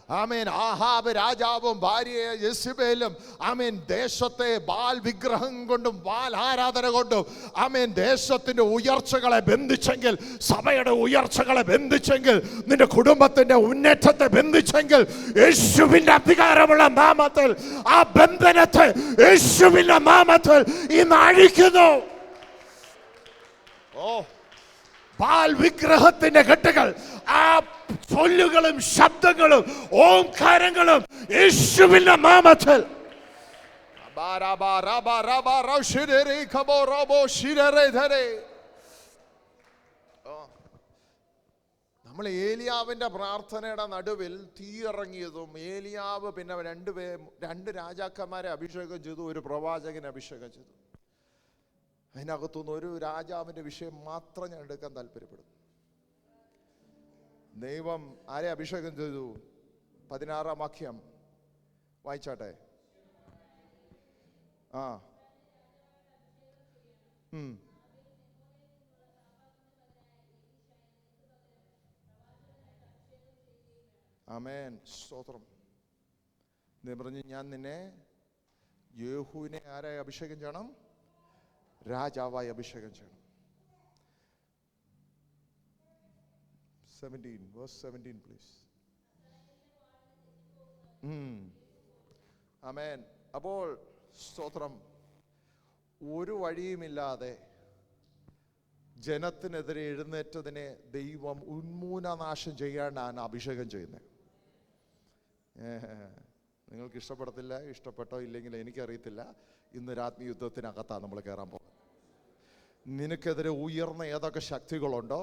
ആമേൻ, ആഹാബ് രാജാവും ഭാര്യയെ യെസബേലും ആമേൻ ദേശത്തെ ബാൽ വിഗ്രഹം കൊണ്ടും ബാൽ ആരാധന കൊണ്ടും ആമേൻ ദേശത്തിന്റെ ഉയർച്ചകളെ ബന്ധിച്ചെങ്കിൽ, സഭയുടെ ഉയർച്ചകളെ ബന്ധിച്ചെങ്കിൽ, നിന്റെ കുടുംബത്തിന്റെ ഉന്നേറ്റത്തെ ബന്ധിച്ചെങ്കിൽ, യേശുവിന്റെ അധികാരമുള്ള നാമത്തിൽ ആ ബന്ധനത്തെ യേശുവിന്റെ നാമത്തിൽ ഇന്ന് അഴിക്കുന്നു. ബാൽ വിഗ്രഹത്തിന്റെ കെട്ടുകൾ, ആ ചൊല്ലുകളും ശബ്ദങ്ങളും ഓംകാരങ്ങളും യേശുവിന്റെ നാമത്തിൽ നമ്മൾ ഏലിയാവിന്റെ പ്രാർത്ഥനയുടെ നടുവിൽ തീയിറങ്ങിയതും, ഏലിയാവ് പിന്നെ രണ്ട് രാജാക്കന്മാരെ അഭിഷേകം ചെയ്തു, ഒരു പ്രവാചകനെ അഭിഷേകം ചെയ്തു. അതിനകത്തുനിന്ന് ഒരു രാജാവിന്റെ വിഷയം മാത്രം ഞാൻ എടുക്കാൻ താല്പര്യപ്പെടുന്നു. ദൈവം ആരെ അഭിഷേകം ചെയ്തു? 16-ാം വാക്യം വായിച്ചാട്ടെ. ആമേൻ, സ്തോത്രം. പറഞ്ഞു, ഞാൻ നിന്നെ യേഹൂവിനെ ആരായി അഭിഷേകം ചെയ്യണം? രാജാവായി അഭിഷേകം ചെയ്യണം. 17 verse 17 please. ആമേൻ. അപ്പോൾ സ്തോത്രം, ഒരു വഴിയുമില്ലാതെ ജനത്തിനെതിരെ എഴുന്നേറ്റതിനെ ദൈവം ഉന്മൂലനാശം ചെയ്യാനാണ് അഭിഷേകം ചെയ്യുന്നത്. നിങ്ങൾക്ക് ഇഷ്ടപ്പെടത്തില്ല, ഇഷ്ടപ്പെട്ടോ ഇല്ലെങ്കിൽ എനിക്കറിയത്തില്ല. ഇന്ന് രാത്രി യുദ്ധത്തിനകത്താണ് നമ്മൾ കയറാൻ പോകുന്നത്. നിനക്കെതിരെ ഉയർന്ന ഏതൊക്കെ ശക്തികളുണ്ടോ,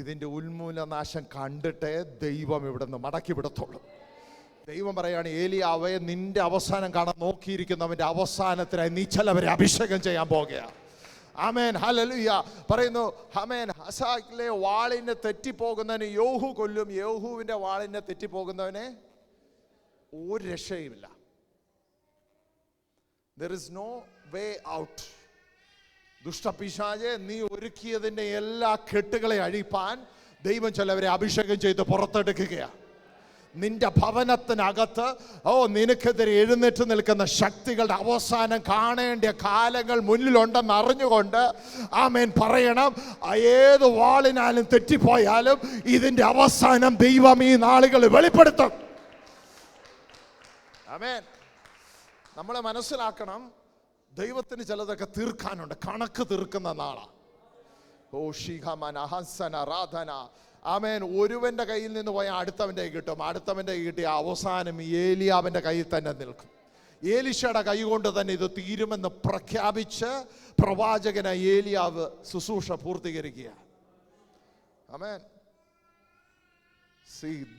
ഇതിൻ്റെ ഉന്മൂലനാശം കണ്ടിട്ടേ ദൈവം ഇവിടെ നിന്ന് മടക്കി വിടത്തുള്ളൂ. ദൈവം പറയാണ്, ഏലിയാവേ, നിന്റെ അവസാനം കാണാൻ നോക്കിയിരിക്കുന്നവന്റെ അവസാനത്തിനായി നീ ചിലവരെ അഭിഷേകം ചെയ്യാൻ പോകുകയാണ്. ആമേൻ, ഹല്ലേലൂയ. പറയുന്നു, ആമേൻ. ഹസാക്കിലെ വാളിനെ തെറ്റിപ്പോകുന്നവനെ യോഹു കൊല്ലും, യോഹുവിന്റെ വാളിനെ തെറ്റിപ്പോകുന്നവനെ ഒരു രക്ഷയുമില്ല. There is no way out. ദുഷ്ടപിശാചേ, നീ ഒരുക്കിയതിന്റെ എല്ലാ കെട്ടുകളെ അഴിപ്പാൻ ദൈവം ചിലവരെ അഭിഷേകം ചെയ്ത് പുറത്തെടുക്കുകയാണ്. നിന്റെ ഭവനത്തിനകത്ത് നിനക്കെതിരെ എഴുന്നേറ്റ് നിൽക്കുന്ന ശക്തികളുടെ അവസാനം കാണേണ്ട കാലങ്ങൾ മുന്നിലുണ്ടെന്ന് അറിഞ്ഞുകൊണ്ട് ആമേൻ പറയണം, ഏത് വാളിനാലും തെറ്റിപ്പോയാലും ഇതിന്റെ അവസാനം ദൈവം ഈ നാളുകൾ വെളിപ്പെടുത്തും. ആമേൻ. നമ്മൾ മനസ്സിലാക്കണം, ദൈവത്തിന് ചിലതൊക്കെ തീർക്കാനുണ്ട്. കണക്ക് തീർക്കുന്ന നാളാണ്. ആമേൻ. ഒരുവന്റെ കയ്യിൽ നിന്ന് പോയാൽ അടുത്തവന്റെ കൈ കിട്ടും, അടുത്തവന്റെ കൈ കിട്ടിയ അവസാനം ഏലിയാവിന്റെ കയ്യിൽ തന്നെ നിൽക്കും. ഏലിശയുടെ കൈ കൊണ്ട് തന്നെ ഇത് തീരുമെന്ന് പ്രഖ്യാപിച്ച് പ്രവാചകനായ ഏലിയാവ് ശുശ്രൂഷ പൂർത്തീകരിക്കുക. ആമേൻ.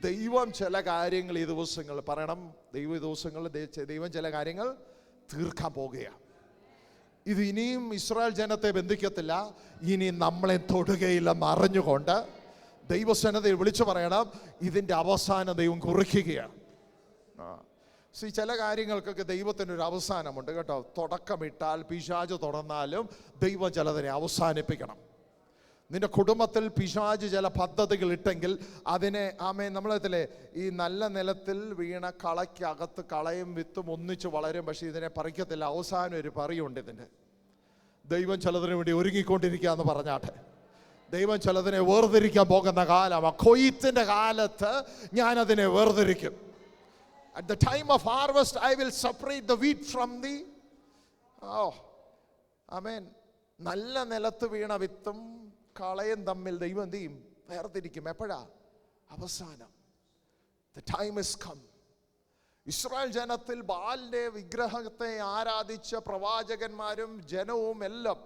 ദൈവം ചില കാര്യങ്ങൾ ഈ ദിവസങ്ങൾ പറയണം, ദൈവം ചില കാര്യങ്ങൾ തീർക്കാൻ പോകുകയാണ്. ഇത് ഇനിയും ഇസ്രായേൽ ജനത്തെ ബന്ധിക്കത്തില്ല, ഇനി നമ്മളെ തൊടുകയില്ലെന്ന് അറിഞ്ഞുകൊണ്ട് ദൈവസന്നദ്ധയിൽ വിളിച്ചു പറയണം, ഇതിൻ്റെ അവസാനം ദൈവം കുറിക്കുകയാണ്. ചില കാര്യങ്ങൾക്കൊക്കെ ദൈവത്തിനൊരു അവസാനമുണ്ട് കേട്ടോ. തുടക്കമിട്ടാൽ പിശാച് തുടർന്നാലും ദൈവം ചിലതിനെ അവസാനിപ്പിക്കണം. നിന്റെ കുടുംബത്തിൽ പിശാച് ചില പദ്ധതികൾ ഇട്ടെങ്കിൽ അതിനെ ആമേൻ, നമ്മളതിലെ ഈ നല്ല നിലത്തിൽ വീണ കളയ്ക്കകത്ത് കളയും വിത്തും ഒന്നിച്ച് വളരും, പക്ഷെ ഇതിനെ പറിക്കത്തില്ല. അവസാനം ഒരു പറിയുണ്ട് ഇതിൻ്റെ. ദൈവം ചിലതിനു വേണ്ടി ഒരുങ്ങിക്കൊണ്ടിരിക്കുക എന്ന് പറഞ്ഞാട്ടെ. ദൈവം ചിലതിനെ വേർതിരിക്കാൻ പോകുന്ന കാലം, കൊയ്ത്തിന്റെ കാലത്ത് ഞാനതിനെ വേർതിരിക്കും. At the time of harvest I will separate the wheat from the ആമേൻ. നല്ല നിലത്ത് വീണ വിത്തും കളയും തമ്മിൽ ദൈവം എന്ത് ചെയ്യും? വേർതിരിക്കും. എപ്പോഴാ? അവസാനം. The time has come. Israel ജനത്തിൽ ബാലിന്റെ വിഗ്രഹത്തെ ആരാധിച്ച പ്രവാചകന്മാരും ജനവും എല്ലാം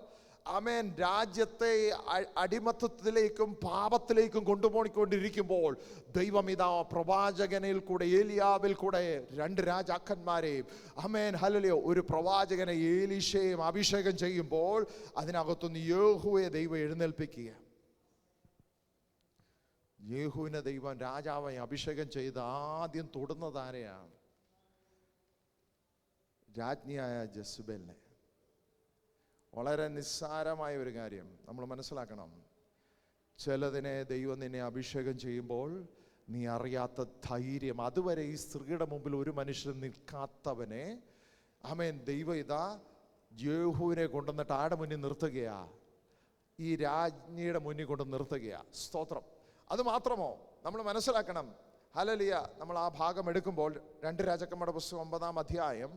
ആമേൻ രാജ്യത്തെ അടിമത്തത്തിലേക്കും പാപത്തിലേക്കും കൊണ്ടുപോയിക്കൊണ്ടിരിക്കുമ്പോൾ ദൈവം ഇതാ പ്രവാചകനിൽ കൂടെ, ഏലിയാവിൽ കൂടെ 2 രാജാക്കന്മാരെയും ആമേൻ ഹല്ലേലൂയ ഒരു പ്രവാചകനെ ഏലീശയെയും അഭിഷേകം ചെയ്യുമ്പോൾ അതിനകത്തുനിന്ന് യേഹൂവെ ദൈവം എഴുന്നേൽപ്പിക്കുക. യേഹൂവിനെ ദൈവം രാജാവായി അഭിഷേകം ചെയ്ത് ആദ്യം തൊടുന്നത് ആരെയാണ്? രാജ്ഞിയായ ജെസുബേലിനെ. വളരെ നിസ്സാരമായ ഒരു കാര്യം നമ്മൾ മനസ്സിലാക്കണം. ചിലതിനെ ദൈവം നിന്നെ അഭിഷേകം ചെയ്യുമ്പോൾ നീ അറിയാത്ത ധൈര്യം. അതുവരെ ഈ സ്ത്രീയുടെ മുമ്പിൽ ഒരു മനുഷ്യൻ നിൽക്കാത്തവനെ ആമേൻ ദൈവം ഇതാ യേഹൂവിനെ കൊണ്ടുവന്നിട്ട് ആരുടെ മുന്നിൽ നിർത്തുകയാ? ഈ രാജ്ഞിയുടെ മുന്നിൽ കൊണ്ട് നിർത്തുകയാ. സ്തോത്രം. അത് മാത്രമോ? നമ്മൾ മനസ്സിലാക്കണം. ഹല്ലേലൂയ. നമ്മൾ ആ ഭാഗം എടുക്കുമ്പോൾ 2 രാജാക്കന്മാരുടെ പുസ്തകം 9-ാം അധ്യായം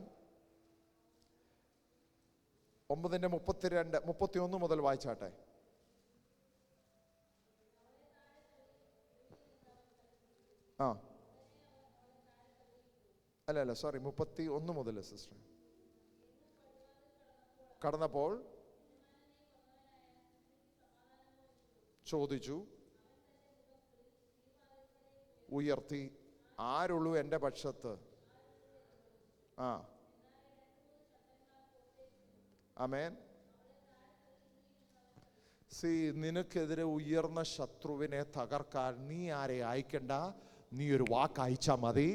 9:32-31 മുതൽ വായിച്ചാട്ടെ. അല്ല സോറി, 31 മുതൽ സിസ്റ്റർ. കടന്നപ്പോൾ ചോദിച്ചു, ഉയർത്തി, ആരുള്ളൂ എൻ്റെ പക്ഷത്ത്? ആമേൻ. നിനക്കെതിരെ ഉയർന്ന ശത്രുവിനെ തകർക്കാൻ നീ ആരെ അയക്കണ്ട, നീ ഒരു വാക്ക് അയച്ചാൽ മതി.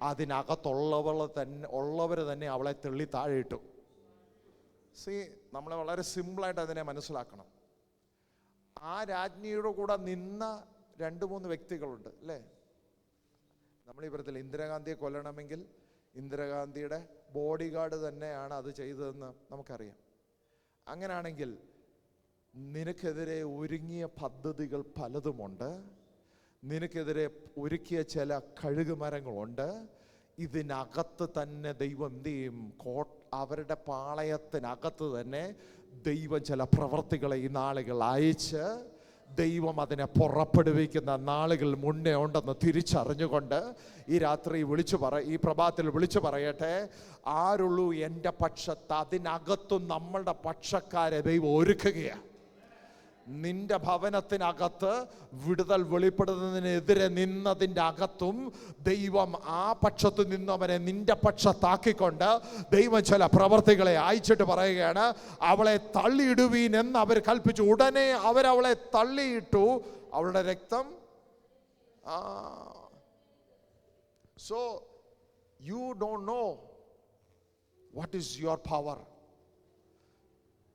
അതിനകത്തുള്ളവർ തന്നെ അവളെ തെള്ളി താഴെ ഇട്ടു. നമ്മളെ വളരെ സിമ്പിളായിട്ട് അതിനെ മനസ്സിലാക്കണം. ആ രാജ്ഞിയുടെ കൂടെ നിന്ന 2-3 വ്യക്തികളുണ്ട് അല്ലേ? നമ്മൾ ഈ പറയത്തില്ല, ഇന്ദിരാഗാന്ധിയെ കൊല്ലണമെങ്കിൽ ഇന്ദിരാഗാന്ധിയുടെ ബോഡി ഗാർഡ് തന്നെയാണ് അത് ചെയ്തതെന്ന് നമുക്കറിയാം. അങ്ങനെയാണെങ്കിൽ നിനക്കെതിരെ ഒരുങ്ങിയ പദ്ധതികൾ പലതുമുണ്ട്. നിനക്കെതിരെ ഒരുക്കിയ ചില കഴുകുമരങ്ങളുണ്ട്. ഇതിനകത്ത് തന്നെ ദൈവം എന്ത് ചെയ്യും? അവരുടെ പാളയത്തിനകത്ത് തന്നെ ദൈവം ചില പ്രവർത്തികളെ ഈ നാളുകൾ അയച്ച് ദൈവം അതിനെ പുറപ്പെടുവിക്കുന്ന നാളുകൾ മുന്നേ ഉണ്ടെന്ന് തിരിച്ചറിഞ്ഞുകൊണ്ട് ഈ രാത്രി ഈ പ്രഭാതത്തിൽ വിളിച്ചു പറയട്ടെ, ആരുള്ളൂ എൻ്റെ പക്ഷത്ത്? അതിനകത്തും നമ്മളുടെ പക്ഷക്കാരെ ദൈവം ഒരുക്കുകയാണ്. നിന്റെ ഭവനത്തിനകത്ത് വിടുതൽ വെളിപ്പെടുന്നതിനെതിരെ നിന്നതിൻ്റെ അകത്തും ദൈവം ആ പക്ഷത്ത് നിന്നവനെ നിന്റെ പക്ഷത്താക്കിക്കൊണ്ട് ദൈവം ചില പ്രവർത്തികളെ അയച്ചിട്ട് പറയുകയാണ്, അവളെ തള്ളിയിടുവീൻ എന്ന് അവർ കൽപ്പിച്ചു. ഉടനെ അവരവളെ തള്ളിയിട്ടു. അവളുടെ രക്തം so you don't know what is your power.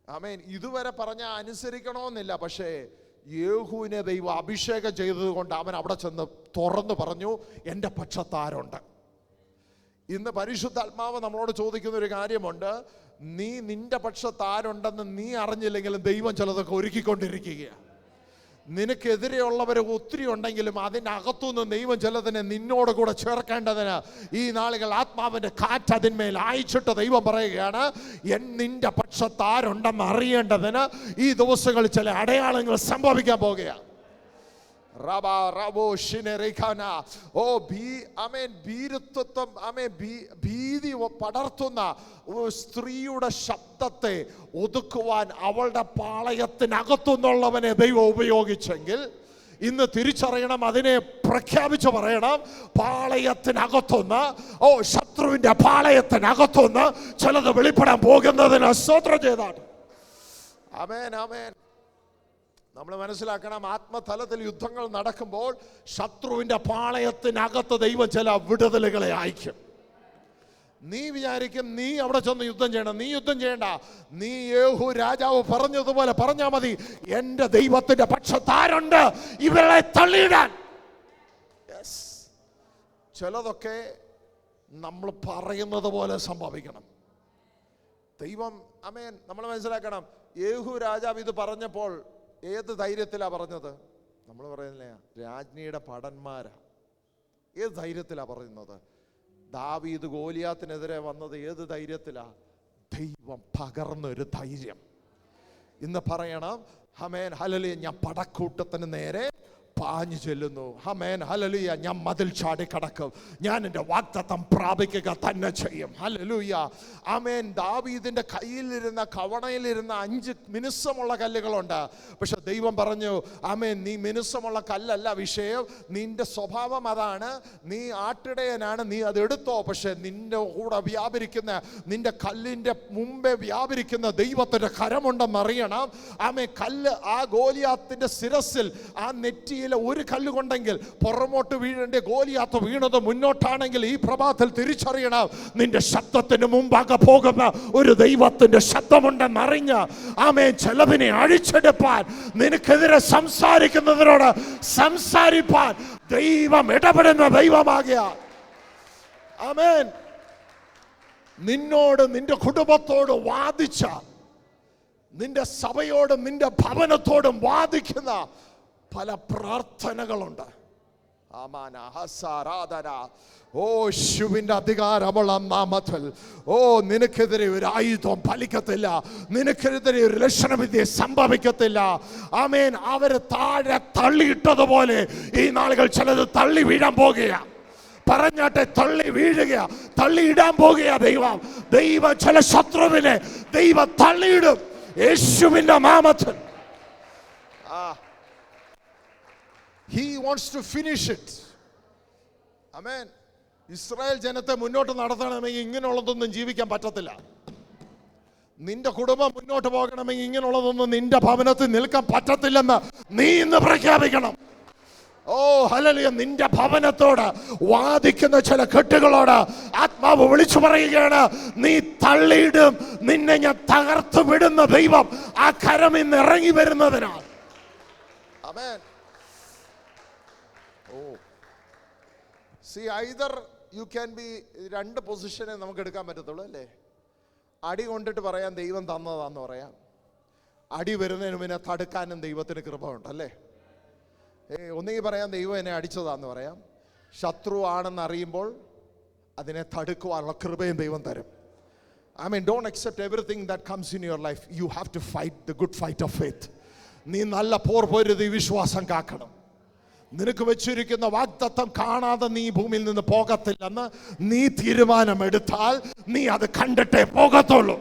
ആമേൻ. ഇതുവരെ പറഞ്ഞ അനുസരിക്കണമെന്നില്ല. പക്ഷേ യേഹൂവിനെ ദൈവം അഭിഷേകം ചെയ്തത് കൊണ്ട് അവൻ അവിടെ ചെന്ന് തുറന്നു പറഞ്ഞു, എൻ്റെ പക്ഷത്താരുണ്ട്. ഇന്ന് പരിശുദ്ധാത്മാവ് നമ്മളോട് ചോദിക്കുന്ന ഒരു കാര്യമുണ്ട്. നിന്റെ പക്ഷത്താരുണ്ടെന്ന് നീ അറിഞ്ഞില്ലെങ്കിലും ദൈവം ചിലതൊക്കെ ഒരുക്കിക്കൊണ്ടിരിക്കുകയാണ്. നിനക്കെതിരെയുള്ളവർ ഒത്തിരി ഉണ്ടെങ്കിലും അതിനകത്തുനിന്ന് ദൈവം ചിലതിനെ നിന്നോട് കൂടെ ചേർക്കേണ്ടതിന് ഈ നാളുകൾ ആത്മാവിന്റെ കാറ്റ് അതിന്മേൽ അയച്ചിട്ട് ദൈവം പറയുകയാണ്, നിന്റെ പക്ഷത്താരുണ്ടെന്ന് അറിയേണ്ടതിന് ഈ ദിവസങ്ങളിൽ ചില അടയാളങ്ങൾ സംഭവിക്കാൻ പോകുകയാണ്. ഭീതി പടർത്തുന്ന സ്ത്രീയുടെ ശബ്ദത്തെ ഒതുക്കുവാൻ അവളുടെ പാളയത്തിനകത്തുനിന്നുള്ളവനെ ദൈവം ഉപയോഗിച്ചെങ്കിൽ ഇന്ന് തിരിച്ചറിയണം, അതിനെ പ്രഖ്യാപിച്ചു പറയണം. പാളയത്തിനകത്തുനിന്ന്, ശത്രുവിന്റെ പാളയത്തിനകത്തുനിന്ന് ചിലത് വെളിപ്പെടാൻ പോകുന്നതിന് സ്തോത്രം ചെയ്താണ്. ആമേൻ, ആമേൻ. നമ്മൾ മനസ്സിലാക്കണം, ആത്മതലത്തിൽ യുദ്ധങ്ങൾ നടക്കുമ്പോൾ ശത്രുവിന്റെ പാളയത്തിനകത്ത് ദൈവം ചില വിടുതലുകളെ അയക്കും. നീ വിചാരിക്കും നീ അവിടെ ചെന്ന് യുദ്ധം ചെയ്യണം. നീ യുദ്ധം ചെയ്യണ്ട. നീ യേഹൂ രാജാവ് പറഞ്ഞതുപോലെ പറഞ്ഞാൽ മതി, എൻ്റെ ദൈവത്തിന്റെ പക്ഷത്താരുണ്ട് ഇവരെ തള്ളിയിടാൻ. ചിലതൊക്കെ നമ്മൾ പറയുന്നത് പോലെ സംഭവിക്കണം. ദൈവം ആമേൻ. നമ്മൾ മനസ്സിലാക്കണം, യേഹൂ രാജാവ് ഇത് പറഞ്ഞപ്പോൾ ഏത് ധൈര്യത്തിലാ പറഞ്ഞത്? നമ്മൾ പറയുന്നില്ല, രാജ്ഞിയുടെ ഭടന്മാരാ. ഏത് ധൈര്യത്തിലാ പറയുന്നത്? ദാവീദ് ഗോലിയാത്തിനെതിരെ വന്നത് ഏത് ധൈര്യത്തിലാ? ദൈവം പകർന്നൊരു ധൈര്യം. ഇന്ന് പറയണം, ആമേൻ ഹല്ലേലൂയ, ഞാൻ പടക്കൂട്ടത്തിന് നേരെ പാഞ്ഞു ചെല്ലുന്നു. ആമേൻ ഹല്ലേലൂയ, ഞാൻ മതിൽ ചാടി കടക്കും, ഞാൻ എൻ്റെ വാഗ്ദത്തം പ്രാപിക്കുക തന്നെ ചെയ്യും. ഹല്ലേലൂയ, ആമേൻ. ദാവീദിന്റെ കയ്യിലിരുന്ന കവണയിലിരുന്ന 5 മിനുസമുള്ള കല്ലുകളുണ്ട്. പക്ഷെ ദൈവം പറഞ്ഞു, ആമേൻ, നീ മിനുസമുള്ള കല്ലല്ല വിഷയം, നിന്റെ സ്വഭാവം അതാണ്, നീ ആട്ടിടയനാണ്, നീ അത് എടുത്തോ. പക്ഷെ നിന്റെ കൂടെ വ്യാപരിക്കുന്ന, നിന്റെ കല്ലിന്റെ മുമ്പേ വ്യാപരിക്കുന്ന ദൈവത്തിന്റെ കരമുണ്ടെന്ന് അറിയണം. ആമേൻ. കല്ല് ആ ഗോലിയാത്തിന്റെ ശിരസിൽ, ആ നെറ്റിയിൽ വഴിയിലെ ഒരു കല്ലുകൊണ്ടെങ്കിൽ പുറമോട്ട് വീഴേണ്ട ഗോലിയാത്ത് വീണത് മുന്നോട്ടാണെങ്കിൽ ഈ പ്രഭാതത്തിൽ തിരിച്ചറിയണം, നിന്റെ ശബ്ദത്തിന് മുമ്പാകെ പോകുന്ന ഒരു ദൈവത്തിന്റെ ശബ്ദമുണ്ടെന്നറിഞ്ഞ് ആമേൻ ചെലവിനെ അഴിച്ചെടുപ്പാൻ, നിനക്കെതിരെ സംസാരിക്കുന്നതിനോട് സംസാരിപ്പാൻ ദൈവം ഇടപെടുന്ന ദൈവമാകിയാൽ, ആമേൻ, നിന്നോട് നിന്റെ കുടുംബത്തോട് വാദിച്ച, നിന്റെ സഭയോടും നിന്റെ ഭവനത്തോടും വാദിക്കുന്ന പല പ്രാർത്ഥനകളുണ്ട്. ഓ യേശുവിന്റെ അധികാരമുള്ള നാമത്തിൽ, ഓ നിനക്കെതിരെ ഒരു ആയുധം ഫലിക്കത്തില്ല, നിനക്കെതിരെ ഒരു ലക്ഷണവിദ്യ സംഭവിക്കത്തില്ല. ആമേൻ. അവര് താഴെ തള്ളിയിട്ടതുപോലെ ഈ നാളുകൾ ചിലത് തള്ളി വീഴാൻ പോകുക. പറഞ്ഞാട്ടെ, തള്ളി വീഴുക, തള്ളിയിടാൻ പോകുക ദൈവം ചില ശത്രുവിനെ ദൈവം തള്ളിയിടും യേശുവിന്റെ നാമത്തിൽ. He wants to finish it. Amen. Israel ജനത്തെ മുന്നോട്ട് നടത്തണമെങ്കിൽ ഇങ്ങനെയുള്ളതൊന്നും ജീവിക്കാൻ പറ്റത്തില്ല. നിന്റെ കുടുംബം മുന്നോട്ട് പോകണമെങ്കിൽ ഇങ്ങനെയുള്ളതൊന്നും നിന്റെ ഭവനത്തിൽ നിൽക്കാൻ പറ്റത്തില്ലെന്ന് നീ ഇന്ന് പ്രഖ്യാപിക്കണം. ഓ ഹല്ലേലൂയ. നിന്റെ ഭവനത്തോട് വാദിക്കുന്ന ചില കെട്ടുകളോട് ആത്മാവ് വിളിച്ചു പറയുകയാണ്, നീ തള്ളിയിടും, നിന്നെ ഞാൻ തകർത്തു വിടുന്ന ദൈവം ആ കരം ഇന്ന് ഇറങ്ങി വരുന്നതിനാൽ. ആമേൻ. See, either you can be, രണ്ട് പൊസിഷനെ നമുക്ക് എടുക്കാൻ പറ്റത്തുള്ളൂ അല്ലേ? അടി കൊണ്ടിട്ട് പറയാൻ ദൈവം തന്നതാന്ന് പറയാം, അടി വരുന്നതിന് മുന്നേ തടുക്കാനും ദൈവത്തിന് കൃപ ഉണ്ട് അല്ലേ? ഒന്നുകിൽ പറയാം ദൈവം എന്നെ അടിച്ചതാന്ന് പറയാം, ശത്രു ആണെന്ന് അറിയുമ്പോൾ അതിനെ തടുക്കുവാനുള്ള കൃപയും ദൈവം തരും. I mean, don't accept everything that comes in your life. You have to fight the good fight of faith. നീ നല്ല പോർ പൊരുതി വിശ്വാസം കാക്കണം. നിനക്ക് വെച്ചിരിക്കുന്ന വാഗ്ദത്തം കാണാതെ നീ ഭൂമിയിൽ നിന്ന് പോകത്തില്ലെന്ന് നീ തീരുമാനമെടുത്താൽ നീ അത് കണ്ടിട്ടേ പോകത്തുള്ളൂ.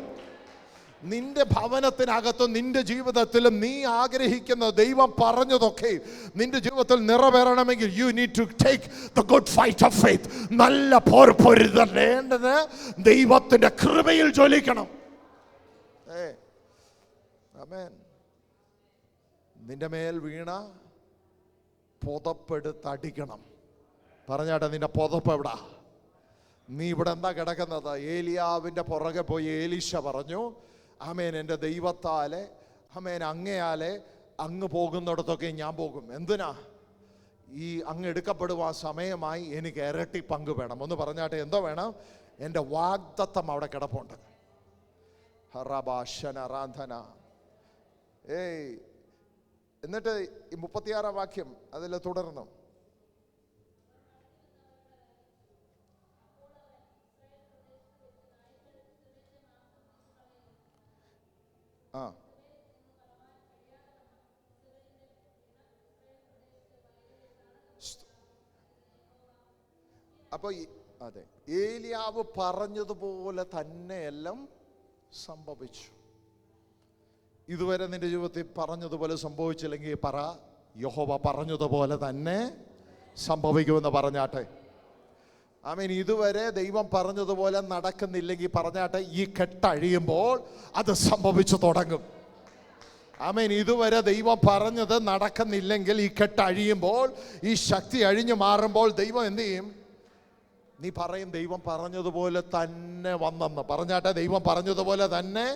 നിന്റെ ഭവനത്തിനകത്തും നിന്റെ ജീവിതത്തിലും നീ ആഗ്രഹിക്കുന്ന ദൈവം പറഞ്ഞതൊക്കെ നിന്റെ ജീവിതത്തിൽ നിറവേറണമെങ്കിൽ you need to take the good fight of faith. നല്ല പോർ പൊരുതേണ്ടത് ദൈവത്തിന്റെ കൃപയിൽ ജ്വലിക്കണം. ആമേൻ. നിന്റെ മേൽ വീണ പുതപ്പെടുത്തടിക്കണം. പറഞ്ഞാട്ടെ, നിന്റെ പുതപ്പ് എവിടാ? നീ ഇവിടെ എന്താ കിടക്കുന്നത്? ഏലിയാവിന്റെ പുറകെ പോയി ഏലീശ പറഞ്ഞു, ആമേൻ, എൻ്റെ ദൈവത്താലെ, ആമേൻ, അങ്ങയാലെ അങ്ങ് പോകുന്നിടത്തൊക്കെ ഞാൻ പോകും. എന്തിനാ? ഈ അങ്ങ് എടുക്കപ്പെടുവാൻ സമയമായി, എനിക്ക് ഇരട്ടി പങ്ക് വേണം. ഒന്ന് പറഞ്ഞാട്ടെ, എന്തോ വേണം? എൻ്റെ വാഗ്ദത്തം അവിടെ കിടപ്പുണ്ട്. എന്നിട്ട് ഈ 36 വാക്യം അതിൽ തുടർന്നു. അപ്പൊ അതെ, ഏലിയാവ് പറഞ്ഞതുപോലെ തന്നെ എല്ലാം സംഭവിച്ചു. ഇതുവരെ നിന്റെ ജീവിതത്തിൽ പറഞ്ഞതുപോലെ സംഭവിച്ചില്ലെങ്കിൽ പറ, യഹോവ പറഞ്ഞതുപോലെ തന്നെ സംഭവിക്കുമെന്ന് പറഞ്ഞാട്ടെ. ആമേൻ. ഇതുവരെ ദൈവം പറഞ്ഞതുപോലെ നടക്കുന്നില്ലെങ്കിൽ പറഞ്ഞാട്ടെ, ഈ കെട്ടഴിയുമ്പോൾ അത് സംഭവിച്ചു തുടങ്ങും. ആമേൻ. ഇതുവരെ ദൈവം പറഞ്ഞത് നടക്കുന്നില്ലെങ്കിൽ ഈ കെട്ടഴിയുമ്പോൾ, ഈ ശക്തി അഴിഞ്ഞു മാറുമ്പോൾ ദൈവം എന്ത് ചെയ്യും? നീ പറയും, ദൈവം പറഞ്ഞതുപോലെ തന്നെ വന്നെന്ന്. പറഞ്ഞാട്ടെ, ദൈവം പറഞ്ഞതുപോലെ തന്നെ.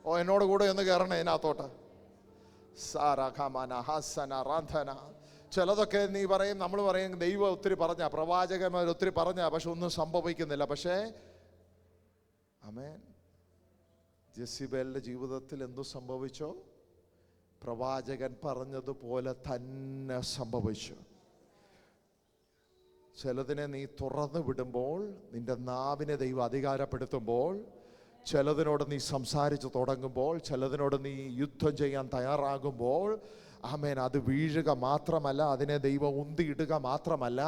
ഓ, എന്നോട് കൂടെ ഒന്ന് കയറണേ ഇതിനകത്തോട്ട്. ചിലതൊക്കെ നീ പറയും, നമ്മൾ പറയും ദൈവം ഒത്തിരി പറഞ്ഞ, പ്രവാചകന്മാർ ഒത്തിരി പറഞ്ഞ, പക്ഷെ ഒന്നും സംഭവിക്കുന്നില്ല. പക്ഷേ ആമേൻ, ജെസിബേലിന്റെ ജീവിതത്തിൽ എന്തു സംഭവിച്ചോ? പ്രവാചകൻ പറഞ്ഞതുപോലെ തന്നെ സംഭവിച്ചു. ചിലതിനെ നീ തുറന്നു വിടുമ്പോൾ, നിന്റെ നാവിനെ ദൈവം അധികാരപ്പെടുത്തുമ്പോൾ, ചിലതിനോട് നീ സംസാരിച്ച് തുടങ്ങുമ്പോൾ, ചിലതിനോട് നീ യുദ്ധം ചെയ്യാൻ തയ്യാറാകുമ്പോൾ, ആമേൻ, അത് വീഴുക മാത്രമല്ല, അതിനെ ദൈവം ഉന്തിയിടുക മാത്രമല്ല,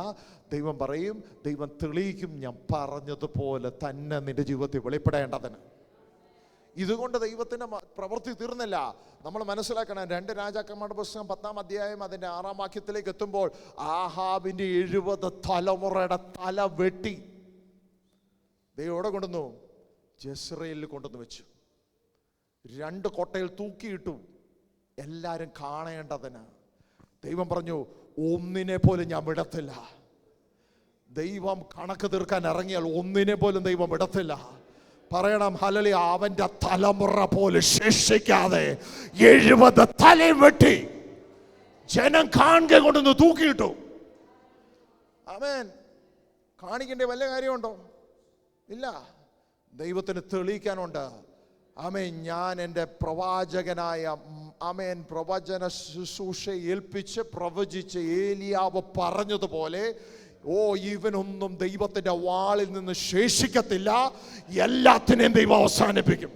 ദൈവം പറയും, ദൈവം തെളിയിക്കും, ഞാൻ പറഞ്ഞതുപോലെ തന്നെ നിന്റെ ജീവിതത്തിൽ വെളിപ്പെടേണ്ടതിന്. ഇതുകൊണ്ട് ദൈവത്തിൻ്റെ പ്രവൃത്തി തീർന്നില്ല. നമ്മൾ മനസ്സിലാക്കണം, 2 രാജാക്കന്മാരുടെ പുസ്തകം 10-ാം അധ്യായം അതിൻ്റെ 6-ാം വാക്യത്തിലേക്ക് എത്തുമ്പോൾ, ആഹാബിൻ്റെ 70 തലമുറയുടെ തല വെട്ടി ദൈവം എവിടെ കൊണ്ടുവന്നു? ജെസ്രയേലിൽ കൊണ്ടുവന്ന് വെച്ചു. 2 കൊട്ടയിൽ തൂക്കിയിട്ടു, എല്ലാവരും കാണേണ്ടതിന്. ദൈവം പറഞ്ഞു, ഒന്നിനെ പോലും ഞാൻ വിടത്തില്ല. ദൈവം കണക്ക് തീർക്കാൻ ഇറങ്ങിയാൽ ഒന്നിനെ പോലും ദൈവം വിടത്തില്ല. പറയണം ഹല്ലേലൂയ. അവന്റെ തലമുറ പോലും ശേഷിക്കാതെ 70 തലയും വെട്ടി ജനം കാണുക കൊണ്ടൊന്ന് തൂക്കിയിട്ടു. ആമേൻ. കാണിക്കേണ്ട വല്ല കാര്യമുണ്ടോ? ഇല്ല. ദൈവത്തിന് തെളിയിക്കാനുണ്ട്. ആമേൻ. ഞാൻ എൻ്റെ പ്രവാചകനായ ആമേൻ പ്രവചന ശുശ്രൂഷ ഏൽപ്പിച്ച് പ്രവചിച്ച് ഏലിയാവ് പറഞ്ഞതുപോലെ, ഓ ഇവനൊന്നും ദൈവത്തിൻ്റെ വാളിൽ നിന്ന് ശേഷിക്കത്തില്ല, എല്ലാത്തിനെയും ദൈവം അവസാനിപ്പിക്കും.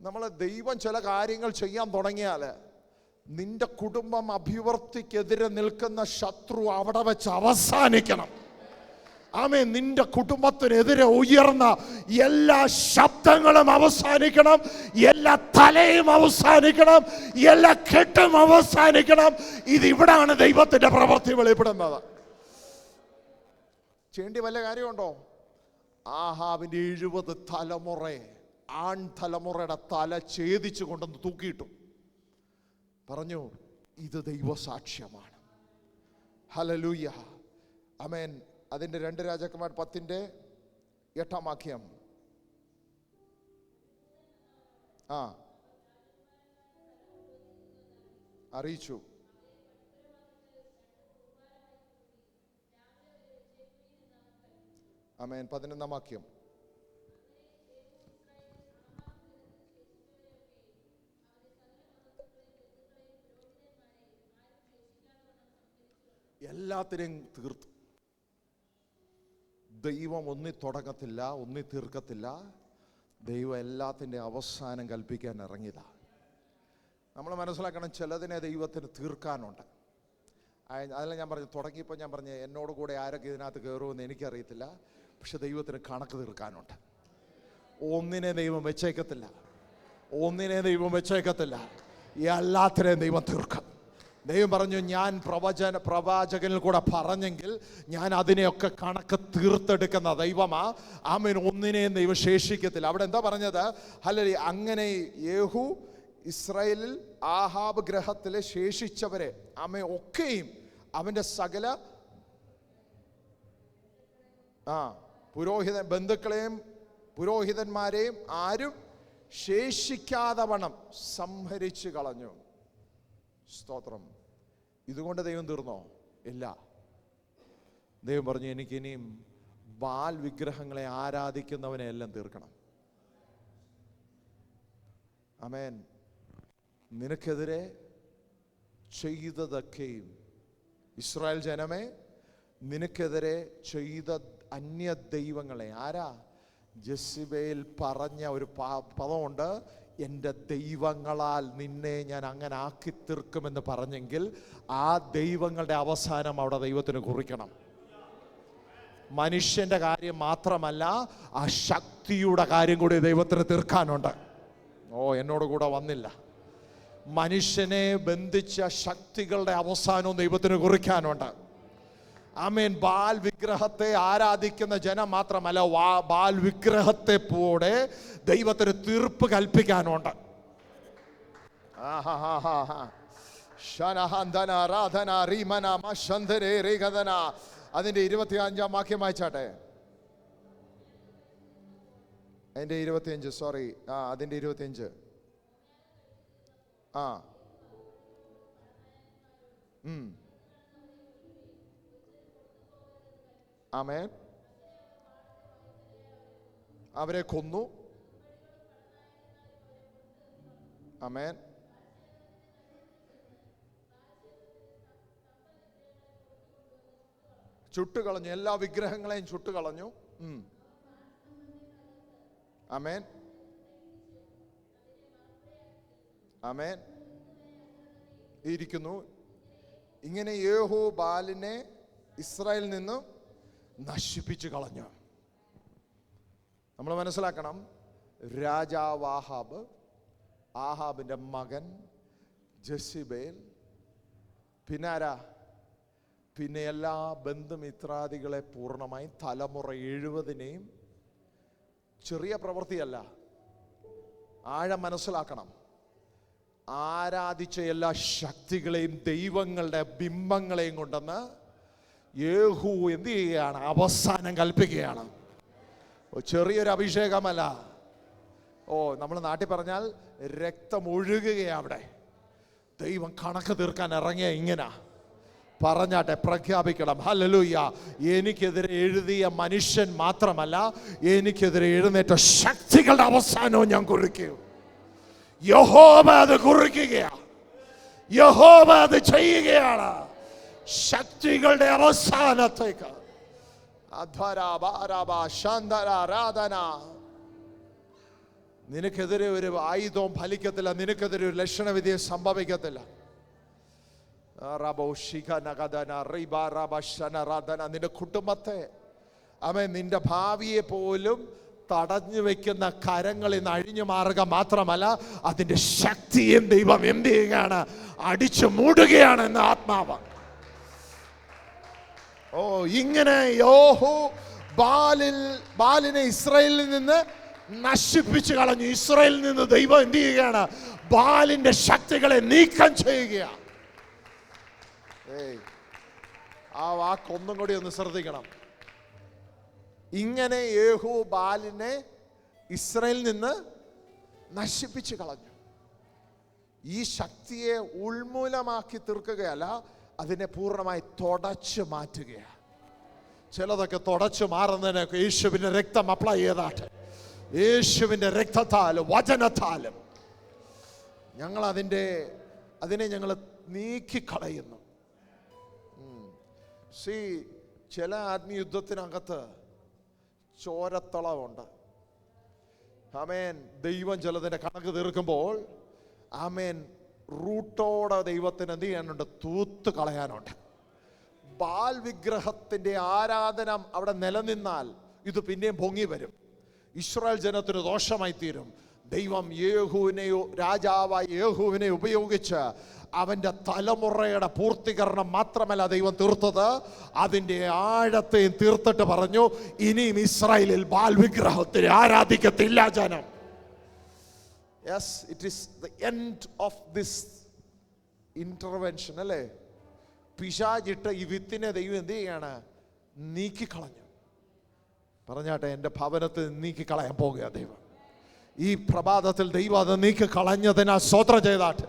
നമ്മൾ ദൈവം ചില കാര്യങ്ങൾ ചെയ്യാൻ തുടങ്ങിയാൽ നിന്റെ കുടുംബം അഭിവൃദ്ധിക്കെതിരെ നിൽക്കുന്ന ശത്രു അവിടെ വെച്ച് അവസാനിക്കണം. ആമേൻ. നിന്റെ കുടുംബത്തിനെതിരെ ഉയർന്ന എല്ലാ ശബ്ദങ്ങളും അവസാനിക്കണം, എല്ലാ തലയും അവസാനിക്കണം, എല്ലാ കെട്ടും അവസാനിക്കണം. ഇതിവിടാണ് ദൈവത്തിന്റെ പ്രവൃത്തി വെളിപ്പെടുന്നത്. ചെയ്യേണ്ടി വല്ല കാര്യമുണ്ടോ? ആഹാബിന്റെ 70 തലമുറ, ആൺ തലമുറയുടെ തല ഛേദിച്ചു കൊണ്ടൊന്ന് തൂക്കിയിട്ടു. പറഞ്ഞു, ഇത് ദൈവസാക്ഷ്യമാണ്. ഹല്ലേലൂയ. ആമേൻ. അതിൻ്റെ 2 രാജാക്കന്മാർ 10:8 വാക്യം. അറിയിച്ചു. ആമേൻ. 11 വാക്യം. എല്ലാത്തിനെയും തീർത്തു. ദൈവം ഒന്നി തുടങ്ങത്തില്ല, ഒന്നി തീർക്കത്തില്ല. ദൈവം എല്ലാത്തിൻ്റെ അവസാനം കൽപ്പിക്കാൻ ഇറങ്ങിയതാ. നമ്മൾ മനസ്സിലാക്കണം, ചിലതിനെ ദൈവത്തിന് തീർക്കാനുണ്ട്. അതെല്ലാം ഞാൻ പറഞ്ഞു. തുടങ്ങിയപ്പോൾ ഞാൻ പറഞ്ഞു, എന്നോട് കൂടെ ആരൊക്കെ ഇതിനകത്ത് കയറുമെന്ന് എനിക്കറിയത്തില്ല, പക്ഷെ ദൈവത്തിന് കണക്ക് തീർക്കാനുണ്ട്. ഒന്നിനെ ദൈവം വെച്ചേക്കത്തില്ല, ഒന്നിനെ ദൈവം വെച്ചേക്കത്തില്ല. എല്ലാത്തിനെയും ദൈവം തീർക്കും. ദൈവം പറഞ്ഞു, ഞാൻ പ്രവാചകനിൽ കൂടെ പറഞ്ഞെങ്കിൽ ഞാൻ അതിനെയൊക്കെ കണക്ക് തീർത്തെടുക്കുന്ന ദൈവമാ. ആമേൻ. ഒന്നിനെയും ദൈവം ശേഷിക്കത്തില്ല. അവിടെ എന്താ പറഞ്ഞത്? ഹല്ലേലൂയ. അങ്ങനെ യേഹൂ ഇസ്രായേലിൽ ആഹാബ് ഗ്രഹത്തിലെ ശേഷിച്ചവരെ ആമേൻ ഒക്കെയും അവന്റെ സകല ബന്ധുക്കളെയും പുരോഹിതന്മാരെയും ആരും ശേഷിക്കാതെ വണ്ണം സംഹരിച്ചു കളഞ്ഞു. സ്തോത്രം. ഇതുകൊണ്ട് ദൈവം തീർന്നോ? ഇല്ല. ദൈവം പറഞ്ഞു, എനിക്കിനിയും ബാൽ വിഗ്രഹങ്ങളെ ആരാധിക്കുന്നവനെ എല്ലാം തീർക്കണം. ആമേൻ. നിനക്കെതിരെ ചെയ്തതൊക്കെയും, ഇസ്രായേൽ ജനമേ, നിനക്കെതിരെ ചെയ്ത അന്യ ദൈവങ്ങളെ, ആരാ? ജെസിബേൽ പറഞ്ഞ ഒരു പദമുണ്ട്, എൻ്റെ ദൈവങ്ങളാൽ നിന്നെ ഞാൻ അങ്ങനെ ആക്കി തീർക്കുമെന്ന് പറഞ്ഞെങ്കിൽ ആ ദൈവങ്ങളുടെ അവസാനം അവിടെ ദൈവത്തിന് കുറിക്കണം. മനുഷ്യൻ്റെ കാര്യം മാത്രമല്ല, ആ ശക്തിയുടെ കാര്യം കൂടി ദൈവത്തിന് തീർക്കാനുണ്ട്. ഓ, എന്നോട് കൂടെ വന്നില്ല. മനുഷ്യനെ ബന്ധിച്ച ശക്തികളുടെ അവസാനവും ദൈവത്തിന് കുറിക്കാനുണ്ട്. ആമേൻ. ബാൽ വിഗ്രഹത്തെ ആരാധിക്കുന്ന ജനം മാത്രമല്ല, ബാൽ വിഗ്രഹത്തെ പോലെ ദൈവത്തിന് തീർപ്പ് കൽപ്പിക്കാനുണ്ട്. അതിന്റെ 25 വാക്യം വായിച്ചാട്ടെ. അതിന്റെ 25, സോറി, അതിന്റെ 25. ആമേൻ. അവരെ കൊന്നു. ആമേൻ. ചുട്ടുകളഞ്ഞു. എല്ലാ വിഗ്രഹങ്ങളെയും ചുട്ടുകളഞ്ഞു. ആമേൻ. ആമേൻ. ഇരിക്കുന്നു. ഇങ്ങനെ യേഹൂ ബാലിനെ ഇസ്രായേലിൽ നിന്നും നശിപ്പിച്ചു കളഞ്ഞു. നമ്മൾ മനസ്സിലാക്കണം, രാജാവ് ആഹാബ്, ആഹാബിന്റെ മകൻ ജെസിബേൽ, പിന്നെ ആരാ? പിന്നെ എല്ലാ ബന്ധുമിത്രാദികളെ പൂർണ്ണമായും തലമുറ 70നെയും. ചെറിയ പ്രവൃത്തിയല്ല, ആഴം മനസ്സിലാക്കണം. ആരാധിച്ച എല്ലാ ശക്തികളെയും ദൈവങ്ങളുടെ ബിംബങ്ങളെയും കൊണ്ടെന്ന് യേഹൂ എന്ത് ചെയ്യുകയാണ്? അവസാനം കൽപ്പിക്കുകയാണ്. ചെറിയൊരു അഭിഷേകമല്ല. നമ്മൾ നാട്ടിൽ പറഞ്ഞാൽ രക്തം ഒഴുകുകയാണ് അവിടെ. ദൈവം കണക്ക് തീർക്കാൻ ഇറങ്ങിയ ഇങ്ങനെ പറഞ്ഞാട്ടെ, പ്രഖ്യാപിക്കണം. ഹല്ലേലൂയ. എനിക്കെതിരെ എഴുതിയ മനുഷ്യൻ മാത്രമല്ല, എനിക്കെതിരെ എഴുന്നേറ്റ ശക്തികളുടെ അവസാനവും ഞാൻ കുറിക്കും. യഹോവ അത് കുറിക്കുകയാണ്. യഹോവ അത് ചെയ്യുകയാണ്. ശക്തികളുടെ അവസാനത്തേക്ക് നിനക്കെതിരെ ഒരു ആയുധവും ഫലിക്കത്തില്ല. നിനക്കെതിരെ ഒരു ലക്ഷണവിധിയും സംഭവിക്കത്തില്ല. നിന്റെ കുടുംബത്തെ, നിന്റെ ഭാവിയെ പോലും തടഞ്ഞു വെക്കുന്ന കരങ്ങളിൽ നിന്ന് അഴിഞ്ഞു മാറുക മാത്രമല്ല, അതിന്റെ ശക്തിയും ദൈവം എന്ത് ചെയ്യുകയാണ്? അടിച്ചു മൂടുകയാണ് എന്ന ആത്മാവ്. ഇങ്ങനെ യോഹൂ ബാലിനെ ഇസ്രായേലിൽ നിന്ന് നശിപ്പിച്ചു കളഞ്ഞു. ഇസ്രായേലിൽ നിന്ന് ദൈവം എന്ത് ചെയ്യുകയാണ്? ബാലിന്റെ ശക്തികളെ നീക്കം ചെയ്യുകയാണ്. ആ വാക്കൊന്നും കൂടി ഒന്ന് ശ്രദ്ധിക്കണം. ഇങ്ങനെ യേഹൂ ബാലിനെ ഇസ്രായേലിൽ നിന്ന് നശിപ്പിച്ചു കളഞ്ഞു. ഈ ശക്തിയെ ഉന്മൂലമാക്കി തീർക്കുകയല്ല, അതിനെ പൂർണ്ണമായി തുടച്ചു മാറ്റുകയാണ്. ചിലതൊക്കെ തുടച്ചു മാറുന്നതിനൊക്കെ യേശുവിന്റെ രക്തം അപ്ലൈ ചെയ്താട്ടെ. യേശുവിന്റെ രക്തത്താലും വചനത്താലും ഞങ്ങൾ അതിനെ ഞങ്ങൾ നീക്കിക്കളയുന്നു. ചില ആത്മീയ യുദ്ധത്തിനകത്ത് ചോരത്തളവുണ്ട്. ദൈവം ചിലതിന്റെ കണക്ക് തീർക്കുമ്പോൾ റൂട്ടോടെ ദൈവത്തിന് എന്ത് ചെയ്യാനുണ്ട്? തൂത്ത് കളയാനുണ്ട്. ബാൽ വിഗ്രഹത്തിന്റെ ആരാധന അവിടെ നിലനിന്നാൽ ഇത് പിന്നെയും പൊങ്ങി വരും. ഇസ്രായേൽ ജനത്തിന് ദോഷമായി തീരും. ദൈവം രാജാവായ യേഹൂവിനെ ഉപയോഗിച്ച് അവന്റെ തലമുറയുടെ പൂർത്തീകരണം മാത്രമല്ല ദൈവം തീർത്തത്, അതിന്റെ ആഴത്തെയും തീർത്തിട്ട് പറഞ്ഞു, ഇനിയും ഇസ്രായേലിൽ ബാൽ വിഗ്രഹത്തിന് ആരാധിക്കത്തില്ല ജനം. Yes, it is the end of this intervention. അല്ലേ? പിശാചിട്ട ഈ വിത്തിനെ ദൈവം എന്ത് ചെയ്യാണ്? നീക്കിക്കളഞ്ഞു. പറഞ്ഞാട്ടെ, എൻ്റെ ഭവനത്തിൽ നീക്കിക്കളയാൻ പോകുക ദൈവം. ഈ പ്രഭാതത്തിൽ ദൈവം അത് നീക്കിക്കളഞ്ഞതിനാ സ്തോത്രം ചെയ്താട്ടെ.